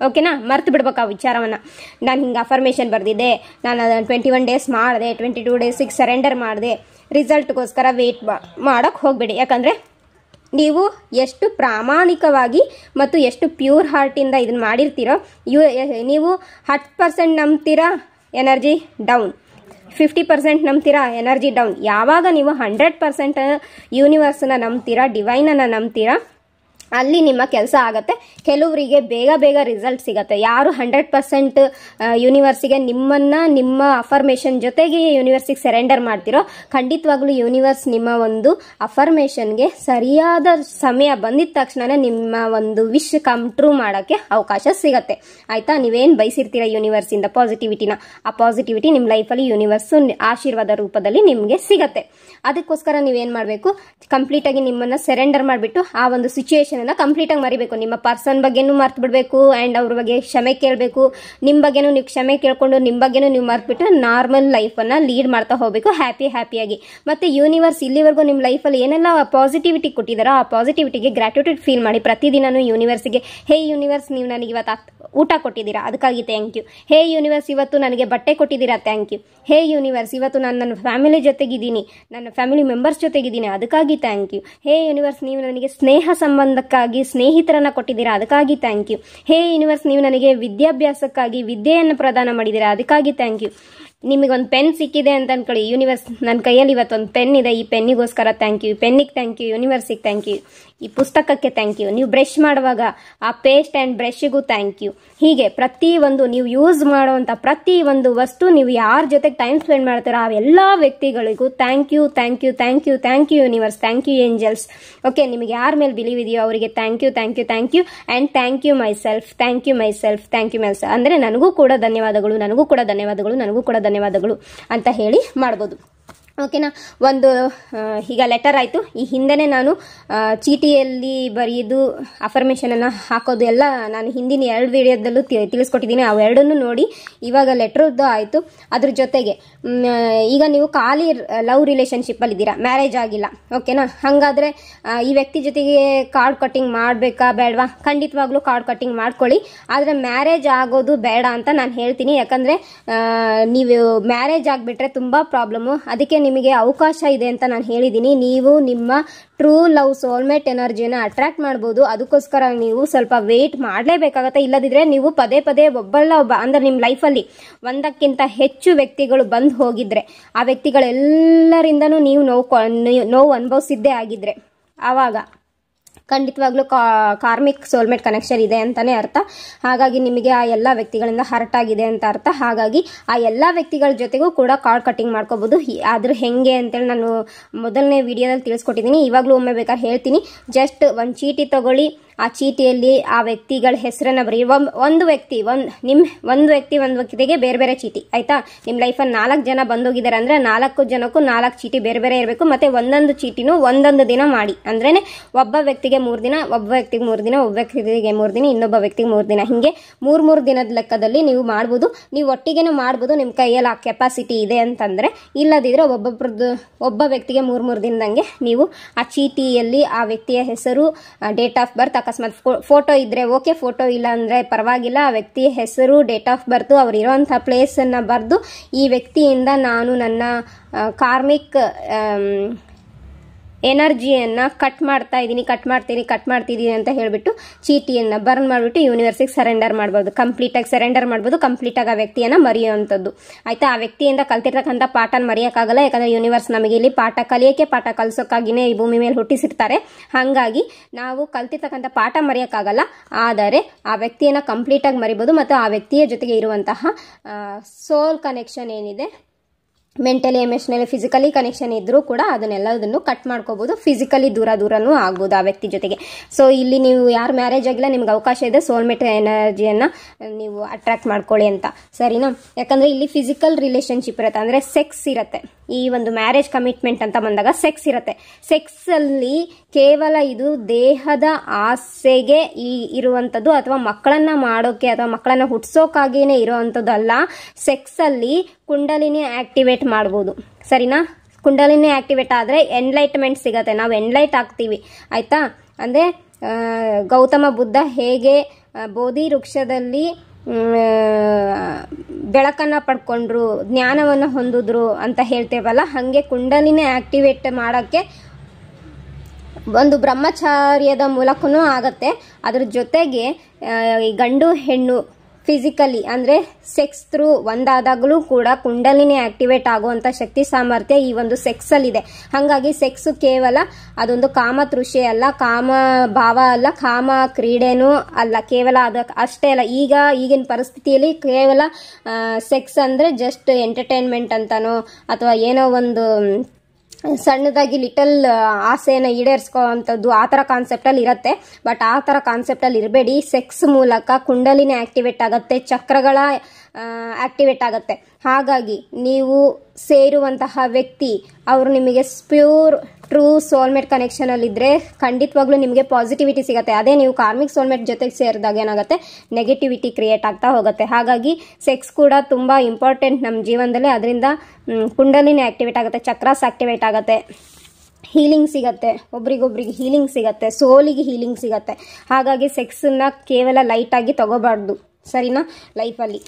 ಓಕೆನಾ, ಮರ್ತು ಬಿಡ್ಬೇಕು ಆ ವಿಚಾರವನ್ನು. ನಾನು ಹಿಂಗೆ ಅಫರ್ಮೇಷನ್ ಬರೆದಿದ್ದೆ, ನಾನು ಅದನ್ನು 21 ಡೇಸ್ ಮಾಡಿದೆ, 22 ಡೇಸಿಗೆ ಸರೆಂಡರ್ ಮಾಡಿದೆ, ರಿಸಲ್ಟ್ಗೋಸ್ಕರ ವೆಯ್ಟ್ ಮಾಡೋಕ್ಕೆ ಹೋಗಬೇಡಿ. ಯಾಕಂದರೆ ನೀವು ಎಷ್ಟು ಪ್ರಾಮಾಣಿಕವಾಗಿ ಮತ್ತು ಎಷ್ಟು ಪ್ಯೂರ್ ಹಾರ್ಟಿಂದ ಇದನ್ನು ಮಾಡಿರ್ತೀರೋ, ನೀವು 10% ನಂಬ್ತೀರಾ, ಎನರ್ಜಿ ಡೌನ್. 50% ನಂಬ್ತೀರಾ, ಎನರ್ಜಿ ಡೌನ್. ಯಾವಾಗ ನೀವು 100% ಯೂನಿವರ್ಸನ್ನ ನಂಬ್ತೀರಾ, ಡಿವೈನನ್ನು ನಂಬ್ತೀರಾ, ಅಲ್ಲಿ ನಿಮ್ಮ ಕೆಲಸ ಆಗುತ್ತೆ. ಕೆಲವರಿಗೆ ಬೇಗ ರಿಸಲ್ಟ್ ಸಿಗುತ್ತೆ. ಯಾರು 100% ಯೂನಿವರ್ಸಿಗೆ ನಿಮ್ಮ ಅಫರ್ಮೇಷನ್ ಜೊತೆಗೆ ಯೂನಿವರ್ಸಿಗೆ ಸರೆಂಡರ್ ಮಾಡ್ತಿರೋ, ಖಂಡಿತವಾಗ್ಲೂ ಯೂನಿವರ್ಸ್ ನಿಮ್ಮ ಒಂದು ಅಫರ್ಮೇಷನ್ಗೆ ಸರಿಯಾದ ಸಮಯ ಬಂದಿದ ತಕ್ಷಣ ನಿಮ್ಮ ಒಂದು ವಿಶ್ ಕಮ್ ಟ್ರೂ ಮಾಡೋಕ್ಕೆ ಅವಕಾಶ ಸಿಗುತ್ತೆ. ಆಯಿತಾ, ನೀವೇನು ಬಯಸಿರ್ತೀರ ಯೂನಿವರ್ಸಿಂದ ಪಾಸಿಟಿವಿಟಿನ, ಆ ಪಾಸಿಟಿವಿಟಿ ನಿಮ್ಮ ಲೈಫಲ್ಲಿ ಯೂನಿವರ್ಸು ಆಶೀರ್ವಾದ ರೂಪದಲ್ಲಿ ನಿಮಗೆ ಸಿಗುತ್ತೆ. ಅದಕ್ಕೋಸ್ಕರ ನೀವೇನು ಮಾಡಬೇಕು, ಕಂಪ್ಲೀಟಾಗಿ ನಿಮ್ಮನ್ನು ಸರೆಂಡರ್ ಮಾಡಿಬಿಟ್ಟು ಆ ಒಂದು ಸಿಚುಯೇಷನ್ ಕಂಪ್ಲೀಟಾಗಿ ಮರಿಬೇಕು. ನಿಮ್ಮ ಪರ್ಸನ್ ಬಗ್ಗೆನೂ ಮರ್ತು ಬಿಡಬೇಕು, ಆ್ಯಂಡ್ ಅವ್ರ ಬಗ್ಗೆ ಕ್ಷಮೆ ಕೇಳಬೇಕು. ನಿಮ್ಮ ಬಗ್ಗೆನೂ ನೀವು ಕ್ಷಮೆ ಕೇಳ್ಕೊಂಡು ನಿಮ್ಮ ಬಗ್ಗೆನೂ ನೀವು ಮರ್ತ್ಬಿಟ್ಟು ನಾರ್ಮಲ್ ಲೈಫನ್ನು ಲೀಡ್ ಮಾಡ್ತಾ ಹೋಗಬೇಕು, ಹ್ಯಾಪಿಯಾಗಿ. ಮತ್ತು ಯೂನಿವರ್ಸ್ ಇಲ್ಲಿವರೆಗೂ ನಿಮ್ಮ ಲೈಫಲ್ಲಿ ಏನೆಲ್ಲ ಪಾಸಿಟಿವಿಟಿ ಕೊಟ್ಟಿದ್ದಾರೋ ಆ ಪಾಸಿಟಿವಿಟಿಗೆ ಗ್ರ್ಯಾಟಿಟ್ಯೂಡ್ ಫೀಲ್ ಮಾಡಿ. ಪ್ರತಿದಿನನೂ ಯೂನಿವರ್ಸಿಗೆ, ಹೇ ಯೂನಿವರ್ಸ್, ನೀವು ನನಗೆ ಇವತ್ತು ಊಟ ಕೊಟ್ಟಿದ್ದೀರಾ, ಅದಕ್ಕಾಗಿ ಥ್ಯಾಂಕ್ ಯು. ಹೇ ಯೂನಿವರ್ಸ್, ಇವತ್ತು ನನಗೆ ಬಟ್ಟೆ ಕೊಟ್ಟಿದ್ದೀರಾ, ಥ್ಯಾಂಕ್ ಯು. ಹೇ ಯೂನಿವರ್ಸ್, ಇವತ್ತು ನಾನು ನನ್ನ ಫ್ಯಾಮಿಲಿ ಜೊತೆಗಿದ್ದೀನಿ, ನನ್ನ ಫ್ಯಾಮಿಲಿ ಮೆಂಬರ್ಸ್ ಜೊತೆಗಿದ್ದೀನಿ, ಅದಕ್ಕಾಗಿ ಥ್ಯಾಂಕ್ ಯು. ಹೇ ಯೂನಿವರ್ಸ್, ನೀವು ನನಗೆ ಸ್ನೇಹ ಸಂಬಂಧಕ್ಕಾಗಿ ಸ್ನೇಹಿತರನ್ನ ಕೊಟ್ಟಿದ್ದೀರಾ, ಅದಕ್ಕಾಗಿ ಥ್ಯಾಂಕ್ ಯು. ಹೇ ಯೂನಿವರ್ಸ್, ನೀವು ನನಗೆ ವಿದ್ಯಾಭ್ಯಾಸಕ್ಕಾಗಿ ವಿದ್ಯೆಯನ್ನು ಪ್ರದಾನ ಮಾಡಿದ್ದೀರಾ, ಅದಕ್ಕಾಗಿ ಥ್ಯಾಂಕ್ ಯು. ನಿಮಗೊಂದು ಪೆನ್ ಸಿಕ್ಕಿದೆ ಅಂತ ಅನ್ಕೊಳ್ಳಿ, ಯೂನಿವರ್ಸ್ ನನ್ನ ಕೈಯಲ್ಲಿ ಇವತ್ತೊಂದು ಪೆನ್ ಇದೆ, ಈ ಪೆನ್ನಿಗೋಸ್ಕರ ಥ್ಯಾಂಕ್ ಯು, ಪೆನ್ನಿಗೆ ಥ್ಯಾಂಕ್ ಯು, ಯೂನಿವರ್ಸಿಗೆ ಥ್ಯಾಂಕ್ ಯು, ಈ ಪುಸ್ತಕಕ್ಕೆ ಥ್ಯಾಂಕ್ ಯು. ನೀವು ಬ್ರಷ್ ಮಾಡುವಾಗ ಆ ಪೇಸ್ಟ್ ಆ್ಯಂಡ್ ಬ್ರಷ್ಗೂ ಥ್ಯಾಂಕ್ ಯು. ಹೀಗೆ ಪ್ರತಿಯೊಂದು ನೀವು ಯೂಸ್ ಮಾಡುವಂಥ ಪ್ರತಿಯೊಂದು ವಸ್ತು, ನೀವು ಯಾರ ಜೊತೆಗೆ ಟೈಮ್ ಸ್ಪೆಂಡ್ ಮಾಡ್ತೀರೋ ಆ ಎಲ್ಲ ವ್ಯಕ್ತಿಗಳಿಗೂ thank you universe, thank you angels. Okay, ನಿಮಗೆ ಯಾರ ಮೇಲೆ ಬಿಲೀವ್ ಇದೆಯೋ ಅವರಿಗೆ thank you and thank you myself ಅಂದರೆ ನನಗೂ ಕೂಡ ಧನ್ಯವಾದಗಳು ಅಂತ ಹೇಳಿ ಮಾಡ್ಬೋದು. ಓಕೆನಾ. ಒಂದು ಈಗ ಲೆಟರ್ ಆಯಿತು. ಈ ಹಿಂದೆನೇ ನಾನು ಚೀಟಿಯಲ್ಲಿ ಬರೆಯೋದು ಅಫರ್ಮೇಷನನ್ನು ಹಾಕೋದು ಎಲ್ಲ ನಾನು ಹಿಂದಿನ 2 ವಿಡಿಯೋದಲ್ಲೂ ತಿಳಿಸ್ಕೊಟ್ಟಿದ್ದೀನಿ. ಅವೆರಡನ್ನೂ ನೋಡಿ. ಇವಾಗ ಲೆಟ್ರದ್ದು ಆಯಿತು. ಅದ್ರ ಜೊತೆಗೆ ಈಗ ನೀವು ಖಾಲಿ ಲವ್ ರಿಲೇಷನ್ಶಿಪ್ಪಲ್ಲಿದ್ದೀರಾ, ಮ್ಯಾರೇಜ್ ಆಗಿಲ್ಲ, ಓಕೆನಾ. ಹಾಗಾದರೆ ಈ ವ್ಯಕ್ತಿ ಜೊತೆಗೆ ಕಾರ್ಡ್ ಕಟ್ಟಿಂಗ್ ಮಾಡಬೇಕಾ ಬೇಡವಾ? ಖಂಡಿತವಾಗ್ಲೂ ಕಾರ್ಡ್ ಕಟ್ಟಿಂಗ್ ಮಾಡ್ಕೊಳ್ಳಿ. ಆದರೆ ಮ್ಯಾರೇಜ್ ಆಗೋದು ಬೇಡ ಅಂತ ನಾನು ಹೇಳ್ತೀನಿ. ಯಾಕಂದರೆ ನೀವು ಮ್ಯಾರೇಜ್ ಆಗಿಬಿಟ್ರೆ ತುಂಬ ಪ್ರಾಬ್ಲಮ್ಮು. ಅದಕ್ಕೆ ನಿಮಗೆ ಅವಕಾಶ ಇದೆ ಅಂತ ನಾನು ಹೇಳಿದ್ದೀನಿ. ನೀವು ನಿಮ್ಮ ಟ್ರೂ ಲವ್ ಸೋಲ್ಮೇಟ್ ಎನರ್ಜಿಯನ್ನು ಅಟ್ರಾಕ್ಟ್ ಮಾಡ್ಬೋದು. ಅದಕ್ಕೋಸ್ಕರ ನೀವು ಸ್ವಲ್ಪ ವೇಟ್ ಮಾಡಲೇಬೇಕಾಗತ್ತೆ. ಇಲ್ಲದಿದ್ರೆ ನೀವು ಪದೇ ಪದೇ ಒಬ್ಬ ಅಂದರೆ ನಿಮ್ಮ ಲೈಫಲ್ಲಿ ಒಂದಕ್ಕಿಂತ ಹೆಚ್ಚು ವ್ಯಕ್ತಿಗಳು ಬಂದು ಹೋಗಿದ್ರೆ, ಆ ವ್ಯಕ್ತಿಗಳೆಲ್ಲರಿಂದನೂ ನೀವು ನೋವು ಅನುಭವಿಸಿದ್ದೇ ಆಗಿದ್ರೆ, ಆವಾಗ ಖಂಡಿತವಾಗ್ಲೂ ಕಾರ್ಮಿಕ್ ಸೋಲ್ಮೇಟ್ ಕನೆಕ್ಷನ್ ಇದೆ ಅಂತಾನೆ ಅರ್ಥ. ಹಾಗಾಗಿ ನಿಮಗೆ ಆ ಎಲ್ಲ ವ್ಯಕ್ತಿಗಳಿಂದ ಹರ್ಟ್ ಆಗಿದೆ ಅಂತ ಅರ್ಥ. ಹಾಗಾಗಿ ಆ ಎಲ್ಲ ವ್ಯಕ್ತಿಗಳ ಜೊತೆಗೂ ಕೂಡ ಕಾರ್ಡ್ ಕಟ್ಟಿಂಗ್ ಮಾಡ್ಕೋಬಹುದು. ಆದ್ರೆ ಹೆಂಗೆ ಅಂತೇಳಿ ನಾನು ಮೊದಲನೇ ವಿಡಿಯೋದಲ್ಲಿ ತಿಳಿಸ್ಕೊಟ್ಟಿದ್ದೀನಿ. ಇವಾಗಲೂ ಒಮ್ಮೆ ಬೇಕಾದ್ರೆ ಹೇಳ್ತೀನಿ. ಜಸ್ಟ್ ಒಂದು ಚೀಟಿ ತಗೊಳ್ಳಿ. ಆ ಚೀಟಿಯಲ್ಲಿ ಆ ವ್ಯಕ್ತಿಗಳ ಹೆಸರನ್ನ ಬರೀ. ಒಂದು ವ್ಯಕ್ತಿಗೆ ಬೇರೆ ಬೇರೆ ಚೀಟಿ, ಆಯ್ತಾ. ನಿಮ್ಮ ಲೈಫಲ್ಲಿ 4 ಜನ ಬಂದೋಗಿದ್ದಾರೆ ಅಂದ್ರೆ 4 ಜನಕ್ಕೂ 4 ಚೀಟಿ ಬೇರೆ ಬೇರೆ ಇರಬೇಕು. ಮತ್ತೆ ಒಂದೊಂದು ಚೀಟಿನೂ ಒಂದೊಂದು ದಿನ ಮಾಡಿ. ಅಂದ್ರೇನೆ ಒಬ್ಬ ವ್ಯಕ್ತಿಗೆ 3 ದಿನ, ಒಬ್ಬ ವ್ಯಕ್ತಿಗೆ 3 ದಿನ, ಒಬ್ಬ ವ್ಯಕ್ತಿಗೆ 3 ದಿನ, ಇನ್ನೊಬ್ಬ ವ್ಯಕ್ತಿಗೆ 3 ದಿನ, ಹಿಂಗೆ 3 ದಿನದ ಲೆಕ್ಕದಲ್ಲಿ ನೀವು ಮಾಡ್ಬೋದು. ನೀವು ಒಟ್ಟಿಗೆನೂ ಮಾಡ್ಬೋದು, ನಿಮ್ಮ ಕೈಯಲ್ಲಿ ಆ ಕೆಪಾಸಿಟಿ ಇದೆ ಅಂತಂದ್ರೆ. ಇಲ್ಲದಿದ್ರೆ ಒಬ್ಬ ವ್ಯಕ್ತಿಗೆ 3 ದಿನದಂಗೆ ನೀವು ಆ ಚೀಟಿಯಲ್ಲಿ ಆ ವ್ಯಕ್ತಿಯ ಹೆಸರು, ಡೇಟ್ ಆಫ್ ಬರ್ತ್, ಅಕಸ್ಮಾತ್ ಫೋಟೋ ಇದ್ರೆ ಓಕೆ, ಫೋಟೋ ಇಲ್ಲ ಅಂದ್ರೆ ಪರವಾಗಿಲ್ಲ, ಆ ವ್ಯಕ್ತಿಯ ಹೆಸರು, ಡೇಟ್ ಆಫ್ ಬರ್ತ್, ಅವ್ರು ಇರೋಂಥ ಪ್ಲೇಸ್ ಅನ್ನ ಬರೆದು, ಈ ವ್ಯಕ್ತಿಯಿಂದ ನಾನು ನನ್ನ ಕಾರ್ಮಿಕ್ ಎನರ್ಜಿಯನ್ನು ಕಟ್ ಮಾಡ್ತಿದ್ದೀನಿ ಅಂತ ಹೇಳ್ಬಿಟ್ಟು ಚೀಟಿಯನ್ನು ಬರ್ನ್ ಮಾಡಿಬಿಟ್ಟು ಯೂನಿವರ್ಸಿಗೆ ಸರೆಂಡರ್ ಮಾಡ್ಬೋದು. ಕಂಪ್ಲೀಟಾಗಿ ಸರೆಂಡರ್ ಮಾಡ್ಬೋದು. ಕಂಪ್ಲೀಟಾಗಿ ಆ ವ್ಯಕ್ತಿಯನ್ನು ಮರೆಯುವಂಥದ್ದು, ಆಯ್ತಾ. ಆ ವ್ಯಕ್ತಿಯಿಂದ ಕಲ್ತಿರ್ತಕ್ಕಂಥ ಪಾಠನ ಮರೆಯೋಕ್ಕಾಗಲ್ಲ. ಯಾಕಂದರೆ ಯೂನಿವರ್ಸ್ ನಮಗೆ ಇಲ್ಲಿ ಪಾಠ ಕಲಿಯೋಕ್ಕೆ, ಪಾಠ ಕಲಿಸೋಕ್ಕಾಗಿನೇ ಈ ಭೂಮಿ ಮೇಲೆ ಹುಟ್ಟಿಸಿರ್ತಾರೆ. ಹಾಗಾಗಿ ನಾವು ಕಲ್ತಿರ್ತಕ್ಕಂಥ ಪಾಠ ಮರೆಯೋಕ್ಕಾಗಲ್ಲ. ಆದರೆ ಆ ವ್ಯಕ್ತಿಯನ್ನು ಕಂಪ್ಲೀಟಾಗಿ ಮರಿಬೋದು. ಮತ್ತು ಆ ವ್ಯಕ್ತಿಯ ಜೊತೆಗೆ ಇರುವಂತಹ ಸೋಲ್ ಕನೆಕ್ಷನ್ ಏನಿದೆ, ಮೆಂಟಲಿ, ಎಮೋಷನಲಿ, ಫಿಸಿಕಲಿ ಕನೆಕ್ಷನ್ ಇದ್ರೂ ಕೂಡ ಅದನ್ನೆಲ್ಲದನ್ನು ಕಟ್ ಮಾಡ್ಕೋಬಹುದು. ಫಿಸಿಕಲಿ ದೂರನೂ ಆಗ್ಬೋದು ಆ ವ್ಯಕ್ತಿ ಜೊತೆಗೆ. ಸೊ ಇಲ್ಲಿ ನೀವು ಯಾರು ಮ್ಯಾರೇಜ್ ಆಗಿಲ್ಲ, ನಿಮ್ಗೆ ಅವಕಾಶ ಇದೆ ಸೋಲ್ಮೇಟ್ ಎನರ್ಜಿಯನ್ನು ನೀವು ಅಟ್ರಾಕ್ಟ್ ಮಾಡ್ಕೊಳ್ಳಿ ಅಂತ, ಸರಿನಾ. ಯಾಕಂದ್ರೆ ಇಲ್ಲಿ ಫಿಸಿಕಲ್ ರಿಲೇಶನ್ಶಿಪ್ ಇರುತ್ತೆ, ಅಂದ್ರೆ ಸೆಕ್ಸ್ ಇರುತ್ತೆ. ಈ ಒಂದು ಮ್ಯಾರೇಜ್ ಕಮಿಟ್ಮೆಂಟ್ ಅಂತ ಬಂದಾಗ ಸೆಕ್ಸ್ ಇರುತ್ತೆ. ಸೆಕ್ಸ್ ಅಲ್ಲಿ ಕೇವಲ ಇದು ದೇಹದ ಆಸೆಗೆ ಇರುವಂಥದ್ದು, ಅಥವಾ ಮಕ್ಕಳನ್ನ ಮಾಡೋಕೆ ಅಥವಾ ಮಕ್ಕಳನ್ನ ಹುಟ್ಟಿಸೋಕಾಗೇನೆ ಇರುವಂಥದ್ದು ಅಲ್ಲ. ಸೆಕ್ಸ್ ಅಲ್ಲಿ ಕುಂಡಲಿನಿ ಆಕ್ಟಿವೇಟ್ ಮಾಡ್ಬೋದು, ಸರಿನಾ. ಕುಂಡಲಿನಿ ಆಕ್ಟಿವೇಟ್ ಆದರೆ ಎನ್ಲೈಟ್ಮೆಂಟ್ ಸಿಗತ್ತೆ, ನಾವು ಎನ್ಲೈಟ್ ಆಗ್ತೀವಿ, ಆಯ್ತಾ. ಅಂದರೆ ಗೌತಮ ಬುದ್ಧ ಹೇಗೆ ಬೋಧಿ ವೃಕ್ಷದಲ್ಲಿ ಬೆಳಕನ್ನು ಪಡ್ಕೊಂಡ್ರು, ಜ್ಞಾನವನ್ನು ಹೊಂದಿದ್ರು ಅಂತ ಹೇಳ್ತೇವಲ್ಲ, ಹಾಗೆ ಕುಂಡಲಿನಿ ಆಕ್ಟಿವೇಟ್ ಮಾಡೋಕ್ಕೆ ಒಂದು ಬ್ರಹ್ಮಚಾರ್ಯದ ಮೂಲಕನೂ ಆಗತ್ತೆ. ಅದ್ರ ಜೊತೆಗೆ ಗಂಡು ಹೆಣ್ಣು ಫಿಸಿಕಲಿ ಅಂದರೆ ಸೆಕ್ಸ್ ಥ್ರೂ ಒಂದಾದಾಗಲೂ ಕೂಡ ಕುಂಡಲಿನಿ ಆಕ್ಟಿವೇಟ್ ಆಗುವಂಥ ಶಕ್ತಿ ಸಾಮರ್ಥ್ಯ ಈ ಒಂದು ಸೆಕ್ಸಲ್ಲಿದೆ. ಹಾಗಾಗಿ ಸೆಕ್ಸು ಕೇವಲ ಅದೊಂದು ಕಾಮ ತೃಷೆ ಅಲ್ಲ, ಕಾಮ ಭಾವ ಅಲ್ಲ, ಕಾಮ ಕ್ರೀಡೆನೂ ಅಲ್ಲ, ಕೇವಲ ಅದಕ್ಕೆ ಅಷ್ಟೇ ಅಲ್ಲ. ಈಗಿನ ಪರಿಸ್ಥಿತಿಯಲ್ಲಿ ಕೇವಲ ಸೆಕ್ಸ್ ಅಂದರೆ ಜಸ್ಟ್ ಎಂಟರ್ಟೈನ್ಮೆಂಟ್ ಅಂತನೋ ಅಥವಾ ಏನೋ ಒಂದು ಸಣ್ಣದಾಗಿ ಲಿಟಲ್ ಆಸೆಯನ್ನು ಈಡೇರಿಸ್ಕೊಳ್ಳುವಂಥದ್ದು ಆ ಥರ ಕಾನ್ಸೆಪ್ಟಲ್ಲಿ ಇರುತ್ತೆ. ಬಟ್ ಆ ಥರ ಕಾನ್ಸೆಪ್ಟಲ್ಲಿ ಇರಬೇಡಿ. ಸೆಕ್ಸ್ ಮೂಲಕ ಕುಂಡಲಿನಿ ಆಕ್ಟಿವೇಟ್ ಆಗುತ್ತೆ, ಚಕ್ರಗಳ ಆಕ್ಟಿವೇಟ್ ಆಗುತ್ತೆ. ಹಾಗಾಗಿ ನೀವು ಸೇರುವಂತಹ ವ್ಯಕ್ತಿ ಅವರು ನಿಮಗೆ ಪ್ಯೂರ್ ಟ್ರೂ ಸೋಲ್ಮೇಟ್ ಕನೆಕ್ಷನಲ್ಲಿದ್ದರೆ ಖಂಡಿತವಾಗ್ಲೂ ನಿಮಗೆ ಪಾಸಿಟಿವಿಟಿ ಸಿಗುತ್ತೆ. ಅದೇ ನೀವು ಕಾರ್ಮಿಕ್ ಸೋಲ್ಮೇಟ್ ಜೊತೆಗೆ ಸೇರಿದಾಗ ಏನಾಗುತ್ತೆ, ನೆಗೆಟಿವಿಟಿ ಕ್ರಿಯೇಟ್ ಆಗ್ತಾ ಹೋಗುತ್ತೆ. ಹಾಗಾಗಿ ಸೆಕ್ಸ್ ಕೂಡ ತುಂಬ ಇಂಪಾರ್ಟೆಂಟ್ ನಮ್ಮ ಜೀವನದಲ್ಲಿ. ಅದರಿಂದ ಕುಂಡಲಿನಿ ಆಕ್ಟಿವೇಟ್ ಆಗುತ್ತೆ, ಚಕ್ರಾಸ್ ಆಕ್ಟಿವೇಟ್ ಆಗುತ್ತೆ, ಹೀಲಿಂಗ್ ಸಿಗತ್ತೆ, ಒಬ್ರಿಗೊಬ್ರಿಗೆ ಹೀಲಿಂಗ್ ಸಿಗತ್ತೆ, ಸೋಲಿಗೆ ಹೀಲಿಂಗ್ ಸಿಗತ್ತೆ. ಹಾಗಾಗಿ ಸೆಕ್ಸನ್ನ ಕೇವಲ ಲೈಟಾಗಿ ತಗೋಬಾರ್ದು, ಸರಿನಾ, ಲೈಫಲ್ಲಿ.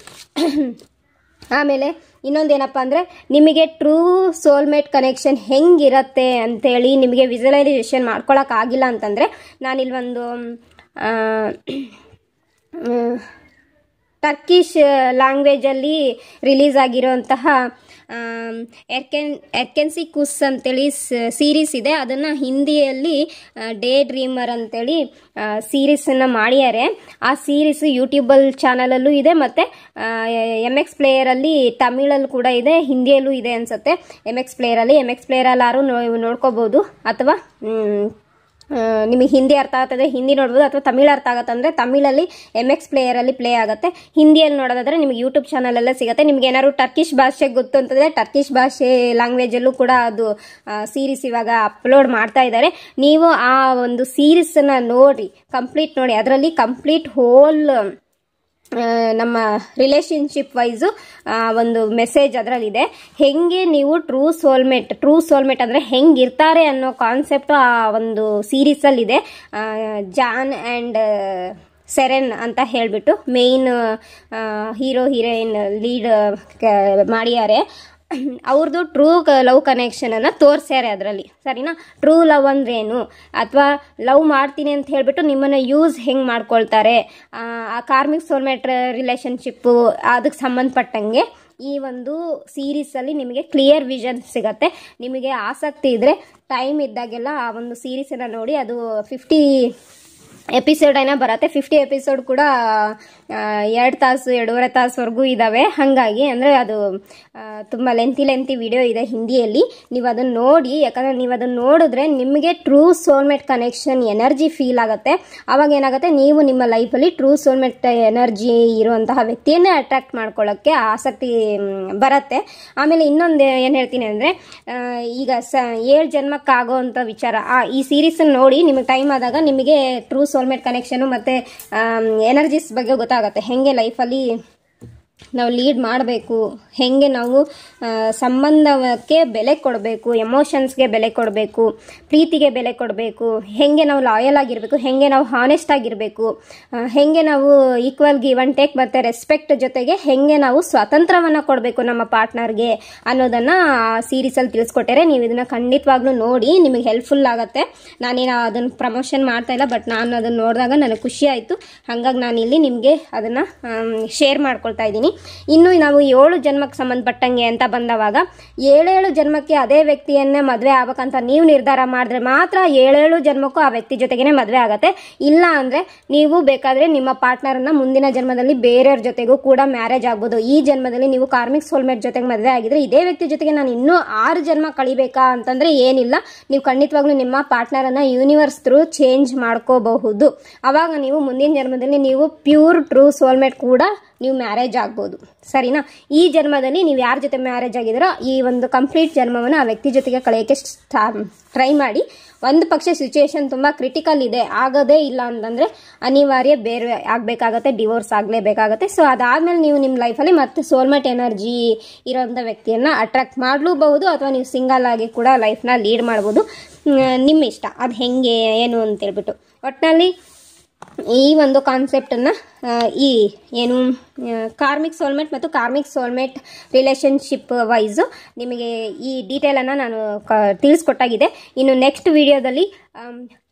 ಆಮೇಲೆ ಇನ್ನೊಂದೇನಪ್ಪ ಅಂದರೆ ನಿಮಗೆ ಟ್ರೂ ಸೋಲ್ಮೇಟ್ ಕನೆಕ್ಷನ್ ಹೆಂಗಿರತ್ತೆ ಅಂತೇಳಿ ನಿಮಗೆ ವಿಜುವಲೈಸೇಷನ್ ಮಾಡ್ಕೊಳಕ್ಕಾಗಿಲ್ಲ ಅಂತಂದರೆ ನಾನಿಲ್ಲಿ ಒಂದು ಟರ್ಕಿಶ್ ಲ್ಯಾಂಗ್ವೇಜಲ್ಲಿ ರಿಲೀಸ್ ಆಗಿರೋಂತಹ ಎರ್ಕೆನ್ಸಿ ಕುಸ್ ಅಂತೇಳಿ ಸೀರೀಸ್ ಇದೆ. ಅದನ್ನು ಹಿಂದಿಯಲ್ಲಿ ಡೇ ಡ್ರೀಮರ್ ಅಂತೇಳಿ ಸೀರೀಸನ್ನು ಮಾಡ್ಯಾರೆ. ಆ ಸೀರೀಸ್ ಯೂಟ್ಯೂಬಲ್ ಚಾನಲಲ್ಲೂ ಇದೆ, ಮತ್ತು MX ಪ್ಲೇಯರಲ್ಲಿ ತಮಿಳಲ್ಲೂ ಕೂಡ ಇದೆ, ಹಿಂದಿಯಲ್ಲೂ ಇದೆ ಅನಿಸುತ್ತೆ. MX ಪ್ಲೇಯರಲ್ಲಿ ಯಾರು ನೋಡ್ಕೋಬೋದು, ಅಥವಾ ನಿಮಗೆ ಹಿಂದಿ ಅರ್ಥ ಆಗ್ತದೆ ಹಿಂದಿ ನೋಡ್ಬೋದು, ಅಥವಾ ತಮಿಳು ಅರ್ಥ ಆಗುತ್ತೆ ಅಂದರೆ ತಮಿಳಲ್ಲಿ MX ಪ್ಲೇಯರಲ್ಲಿ ಪ್ಲೇ ಆಗುತ್ತೆ. ಹಿಂದಿಯಲ್ಲಿ ನೋಡೋದಾದ್ರೆ ನಿಮಗೆ ಯೂಟ್ಯೂಬ್ ಚಾನಲಲ್ಲೇ ಸಿಗುತ್ತೆ. ನಿಮ್ಗೆ ಏನಾದ್ರು ಟರ್ಕಿಶ್ ಭಾಷೆ ಗೊತ್ತು ಅಂತಂದರೆ ಟರ್ಕಿಶ್ ಭಾಷೆ ಲ್ಯಾಂಗ್ವೇಜಲ್ಲೂ ಕೂಡ ಅದು ಸೀರೀಸ್ ಇವಾಗ ಅಪ್ಲೋಡ್ ಮಾಡ್ತಾ ಇದ್ದಾರೆ. ನೀವು ಆ ಒಂದು ಸೀರೀಸನ್ನು ನೋಡಿ ಕಂಪ್ಲೀಟ್ ನೋಡಿ, ಅದರಲ್ಲಿ ಕಂಪ್ಲೀಟ್ ಹೋಲ್ ನಮ್ಮ ರಿಲೇಶನ್ಶಿಪ್ ವೈಸು ಒಂದು ಮೆಸೇಜ್ ಅದರಲ್ಲಿದೆ. ಹೆಂಗೆ ನೀವು ಟ್ರೂ ಸೋಲ್ಮೇಟ್ ಅಂದರೆ ಹೆಂಗಿರ್ತಾರೆ ಅನ್ನೋ ಕಾನ್ಸೆಪ್ಟು ಆ ಒಂದು ಸೀರೀಸಲ್ಲಿದೆ. ಜಾನ್ ಆ್ಯಂಡ್ ಸೆರೆನ್ ಅಂತ ಹೇಳಿಬಿಟ್ಟು ಮೇಯ್ನ್ ಹೀರೋ ಹೀರೋಯಿನ್ ಲೀಡ್ ಮಾಡಿದ್ದಾರೆ. ಅವ್ರದ್ದು ಟ್ರೂ ಲವ್ ಕನೆಕ್ಷನನ್ನು ತೋರಿಸ್ಯಾರೆ ಅದರಲ್ಲಿ, ಸರಿನಾ. ಟ್ರೂ ಲವ್ ಅಂದ್ರೇನು, ಅಥವಾ ಲವ್ ಮಾಡ್ತೀನಿ ಅಂತ ಹೇಳ್ಬಿಟ್ಟು ನಿಮ್ಮನ್ನು ಯೂಸ್ ಹೆಂಗೆ ಮಾಡ್ಕೊಳ್ತಾರೆ, ಆ ಕಾರ್ಮಿಕ್ ಸೋಲ್ಮೇಟ್ ರಿಲೇಷನ್ಶಿಪ್ಪು ಅದಕ್ಕೆ ಸಂಬಂಧಪಟ್ಟಂಗೆ ಈ ಒಂದು ಸೀರೀಸಲ್ಲಿ ನಿಮಗೆ ಕ್ಲಿಯರ್ ವಿಷನ್ ಸಿಗತ್ತೆ. ನಿಮಗೆ ಆಸಕ್ತಿ ಇದ್ದರೆ ಟೈಮ್ ಇದ್ದಾಗೆಲ್ಲ ಆ ಒಂದು ಸೀರೀಸನ್ನು ನೋಡಿ. ಅದು 50 ಎಪಿಸೋಡ್ ಏನೋ ಬರುತ್ತೆ. 50 ಎಪಿಸೋಡ್ ಕೂಡ 2 ತಾಸು 2.5 ತಾಸುವರೆಗೂ ಇದ್ದಾವೆ. ಹಾಗಾಗಿ ಅಂದರೆ ಅದು ತುಂಬ ಲೆಂತಿ ವಿಡಿಯೋ ಇದೆ ಹಿಂದಿಯಲ್ಲಿ. ನೀವು ಅದನ್ನು ನೋಡಿ, ಯಾಕಂದರೆ ನೀವು ಅದನ್ನು ನೋಡಿದ್ರೆ ನಿಮಗೆ true soulmate connection energy feel ಆಗುತ್ತೆ. ಆವಾಗ ಏನಾಗುತ್ತೆ, ನೀವು ನಿಮ್ಮ ಲೈಫಲ್ಲಿ ಟ್ರೂ ಸೋಲ್ಮೇಟ್ ಎನರ್ಜಿ ಇರುವಂತಹ ವ್ಯಕ್ತಿಯನ್ನೇ ಅಟ್ರಾಕ್ಟ್ ಮಾಡ್ಕೊಳ್ಳೋಕ್ಕೆ ಆಸಕ್ತಿ ಬರುತ್ತೆ. ಆಮೇಲೆ ಇನ್ನೊಂದು ಏನು ಹೇಳ್ತೀನಿ ಅಂದರೆ, ಈಗ 7 ಜನ್ಮಕ್ಕಾಗೋವಂಥ ವಿಚಾರ ಈ ಸೀರೀಸನ್ನು ನೋಡಿ ನಿಮಗೆ ಟೈಮ್ ಆದಾಗ ನಿಮಗೆ ಟ್ರೂ ಸೋಲ್ಮೇಟ್ ಕನೆಕ್ಷನು ಮತ್ತು ಎನರ್ಜೀಸ್ ಬಗ್ಗೆ ಗೊತ್ತಾಗುತ್ತೆ. ಹೆಂಗೆ ಲೈಫಲ್ಲಿ ನಾವು ಲೀಡ್ ಮಾಡಬೇಕು, ಹೆಂಗೆ ನಾವು ಸಂಬಂಧಕ್ಕೆ ಬೆಲೆ ಕೊಡಬೇಕು, ಎಮೋಷನ್ಸ್ಗೆ ಬೆಲೆ ಕೊಡಬೇಕು, ಪ್ರೀತಿಗೆ ಬೆಲೆ ಕೊಡಬೇಕು, ಹೆಂಗೆ ನಾವು ಲಾಯಲ್ ಆಗಿರಬೇಕು, ಹೆಂಗೆ ನಾವು ಹಾನೆಸ್ಟ್ ಆಗಿರಬೇಕು, ಹೆಂಗೆ ನಾವು ಈಕ್ವಲ್ ಗಿವ್ ಆ್ಯಂಡ್ ಟೇಕ್ ಮತ್ತು ರೆಸ್ಪೆಕ್ಟ್ ಜೊತೆಗೆ ಹೆಂಗೆ ನಾವು ಸ್ವಾತಂತ್ರ್ಯವನ್ನು ಕೊಡಬೇಕು ನಮ್ಮ ಪಾರ್ಟ್ನರ್ಗೆ ಅನ್ನೋದನ್ನು ಸೀರೀಸಲ್ಲಿ ತಿಳಿಸ್ಕೊಟ್ಟಾರೆ. ನೀವು ಇದನ್ನು ಖಂಡಿತವಾಗ್ಲೂ ನೋಡಿ, ನಿಮಗೆ ಹೆಲ್ಪ್ಫುಲ್ ಆಗುತ್ತೆ. ನಾನೇನು ಅದನ್ನು ಪ್ರಮೋಷನ್ ಮಾಡ್ತಾ ಇಲ್ಲ, ಬಟ್ ನಾನು ಅದನ್ನು ನೋಡಿದಾಗ ನನಗೆ ಖುಷಿ ಆಯಿತು. ಹಾಗಾಗಿ ನಾನು ಇಲ್ಲಿ ನಿಮಗೆ ಅದನ್ನು ಶೇರ್ ಮಾಡ್ಕೊಳ್ತಾ ಇದ್ದೀನಿ. ಇನ್ನು ನಾವು 7 ಜನ್ಮಕ್ಕೆ ಸಂಬಂಧಪಟ್ಟಂಗೆ ಅಂತ ಬಂದವಾಗ 7 ಜನ್ಮಕ್ಕೆ ಅದೇ ವ್ಯಕ್ತಿಯನ್ನೇ ಮದುವೆ ಆಗ್ಬೇಕಂತ ನೀವು ನಿರ್ಧಾರ ಮಾಡಿದ್ರೆ ಮಾತ್ರ 7 ಜನ್ಮಕ್ಕೂ ಆ ವ್ಯಕ್ತಿ ಜೊತೆಗೇನೆ ಮದುವೆ ಆಗತ್ತೆ. ಇಲ್ಲ ಅಂದರೆ ನೀವು ಬೇಕಾದರೆ ನಿಮ್ಮ ಪಾರ್ಟ್ನರನ್ನು ಮುಂದಿನ ಜನ್ಮದಲ್ಲಿ ಬೇರೆಯವ್ರ ಜೊತೆಗೂ ಕೂಡ ಮ್ಯಾರೇಜ್ ಆಗ್ಬೋದು. ಈ ಜನ್ಮದಲ್ಲಿ ನೀವು ಕಾರ್ಮಿಕ್ ಸೋಲ್ಮೇಟ್ ಜೊತೆಗೆ ಮದುವೆ ಆಗಿದ್ರೆ ಇದೇ ವ್ಯಕ್ತಿ ಜೊತೆಗೆ ನಾನು ಇನ್ನೂ 6 ಜನ್ಮ ಕಳಿಬೇಕಾ ಅಂತಂದರೆ ಏನಿಲ್ಲ. ನೀವು ಖಂಡಿತವಾಗ್ಲೂ ನಿಮ್ಮ ಪಾರ್ಟ್ನರನ್ನು ಯೂನಿವರ್ಸ್ ಥ್ರೂ ಚೇಂಜ್ ಮಾಡ್ಕೋಬಹುದು. ಆವಾಗ ನೀವು ಮುಂದಿನ ಜನ್ಮದಲ್ಲಿ ನೀವು ಪ್ಯೂರ್ ಟ್ರೂ ಸೋಲ್ಮೇಟ್ ಕೂಡ ನೀವು ಮ್ಯಾರೇಜ್ ಆಗ್ಬೋದು, ಸರಿನಾ. ಈ ಜನ್ಮದಲ್ಲಿ ನೀವು ಯಾರ ಜೊತೆ ಮ್ಯಾರೇಜ್ ಆಗಿದ್ದೀರೋ ಈ ಒಂದು ಕಂಪ್ಲೀಟ್ ಜನ್ಮವನ್ನು ಆ ವ್ಯಕ್ತಿ ಜೊತೆಗೆ ಕಳೆಯೋಕ್ಕೆ ಟ್ರೈ ಮಾಡಿ. ಒಂದು ಪಕ್ಷ ಸಿಚುಯೇಷನ್ ತುಂಬ ಕ್ರಿಟಿಕಲ್ ಇದೆ, ಆಗೋದೇ ಇಲ್ಲ ಅಂತಂದರೆ ಅನಿವಾರ್ಯ ಬೇರೆ ಆಗಬೇಕಾಗತ್ತೆ, ಡಿವೋರ್ಸ್ ಆಗಲೇಬೇಕಾಗತ್ತೆ. ಸೊ ಅದಾದಮೇಲೆ ನೀವು ನಿಮ್ಮ ಲೈಫಲ್ಲಿ ಮತ್ತೆ ಸೋಲ್ಮೇಟ್ ಎನರ್ಜಿ ಇರೋಂಥ ವ್ಯಕ್ತಿಯನ್ನು ಅಟ್ರಾಕ್ಟ್ ಮಾಡಲೂಬಹುದು, ಅಥವಾ ನೀವು ಸಿಂಗಲ್ ಆಗಿ ಕೂಡ ಲೈಫ್ನ ಲೀಡ್ ಮಾಡ್ಬೋದು. ನಿಮ್ಮ ಇಷ್ಟ ಅದು ಹೆಂಗೆ ಏನು ಅಂತೇಳ್ಬಿಟ್ಟು. ಒಟ್ಟಿನಲ್ಲಿ ಈ ಒಂದು ಕಾನ್ಸೆಪ್ಟನ್ನು ಈ ಏನು ಕಾರ್ಮಿಕ್ ಸೋಲ್ಮೇಟ್ ಮತ್ತು ಕಾರ್ಮಿಕ್ ಸೋಲ್ಮೇಟ್ ರಿಲೇಷನ್ಶಿಪ್ ವೈಸು ನಿಮಗೆ ಈ ಡೀಟೇಲನ್ನು ನಾನು ತಿಳಿಸ್ಕೊಟ್ಟಾಗಿದೆ. ಇನ್ನು ನೆಕ್ಸ್ಟ್ ವಿಡಿಯೋದಲ್ಲಿ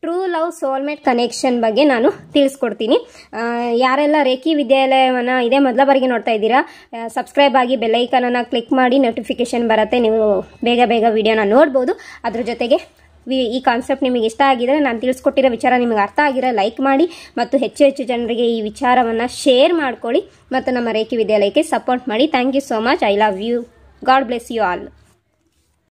ಟ್ರೂ ಲವ್ ಸೋಲ್ಮೇಟ್ ಕನೆಕ್ಷನ್ ಬಗ್ಗೆ ನಾನು ತಿಳಿಸ್ಕೊಡ್ತೀನಿ. ಯಾರೆಲ್ಲ ರೇಖಿ ವಿದ್ಯಾಲಯವನ್ನು ಇದೇ ಮೊದಲ ಬಾರಿಗೆ ನೋಡ್ತಾ ಇದ್ದೀರಾ, ಸಬ್ಸ್ಕ್ರೈಬ್ ಆಗಿ ಬೆಲ್ಲೈಕನನ್ನು ಕ್ಲಿಕ್ ಮಾಡಿ, ನೋಟಿಫಿಕೇಶನ್ ಬರುತ್ತೆ, ನೀವು ಬೇಗ ವಿಡಿಯೋನ ನೋಡ್ಬೋದು. ಅದ್ರ ಜೊತೆಗೆ ಈ ಕಾನ್ಸೆಪ್ಟ್ ನಿಮಗೆ ಇಷ್ಟ ಆಗಿದ್ರೆ, ನಾನು ತಿಳಿಸ್ಕೊಟ್ಟಿರೋ ವಿಚಾರ ನಿಮಗೆ ಅರ್ಥ ಆಗಿರೋ ಲೈಕ್ ಮಾಡಿ, ಮತ್ತು ಹೆಚ್ಚು ಜನರಿಗೆ ಈ ವಿಚಾರವನ್ನು ಶೇರ್ ಮಾಡ್ಕೊಳ್ಳಿ, ಮತ್ತು ನಮ್ಮ ರೇಖಿ ವಿದ್ಯಾಲಯಕ್ಕೆ ಸಪೋರ್ಟ್ ಮಾಡಿ. Thank you so much. I love you. God bless you all.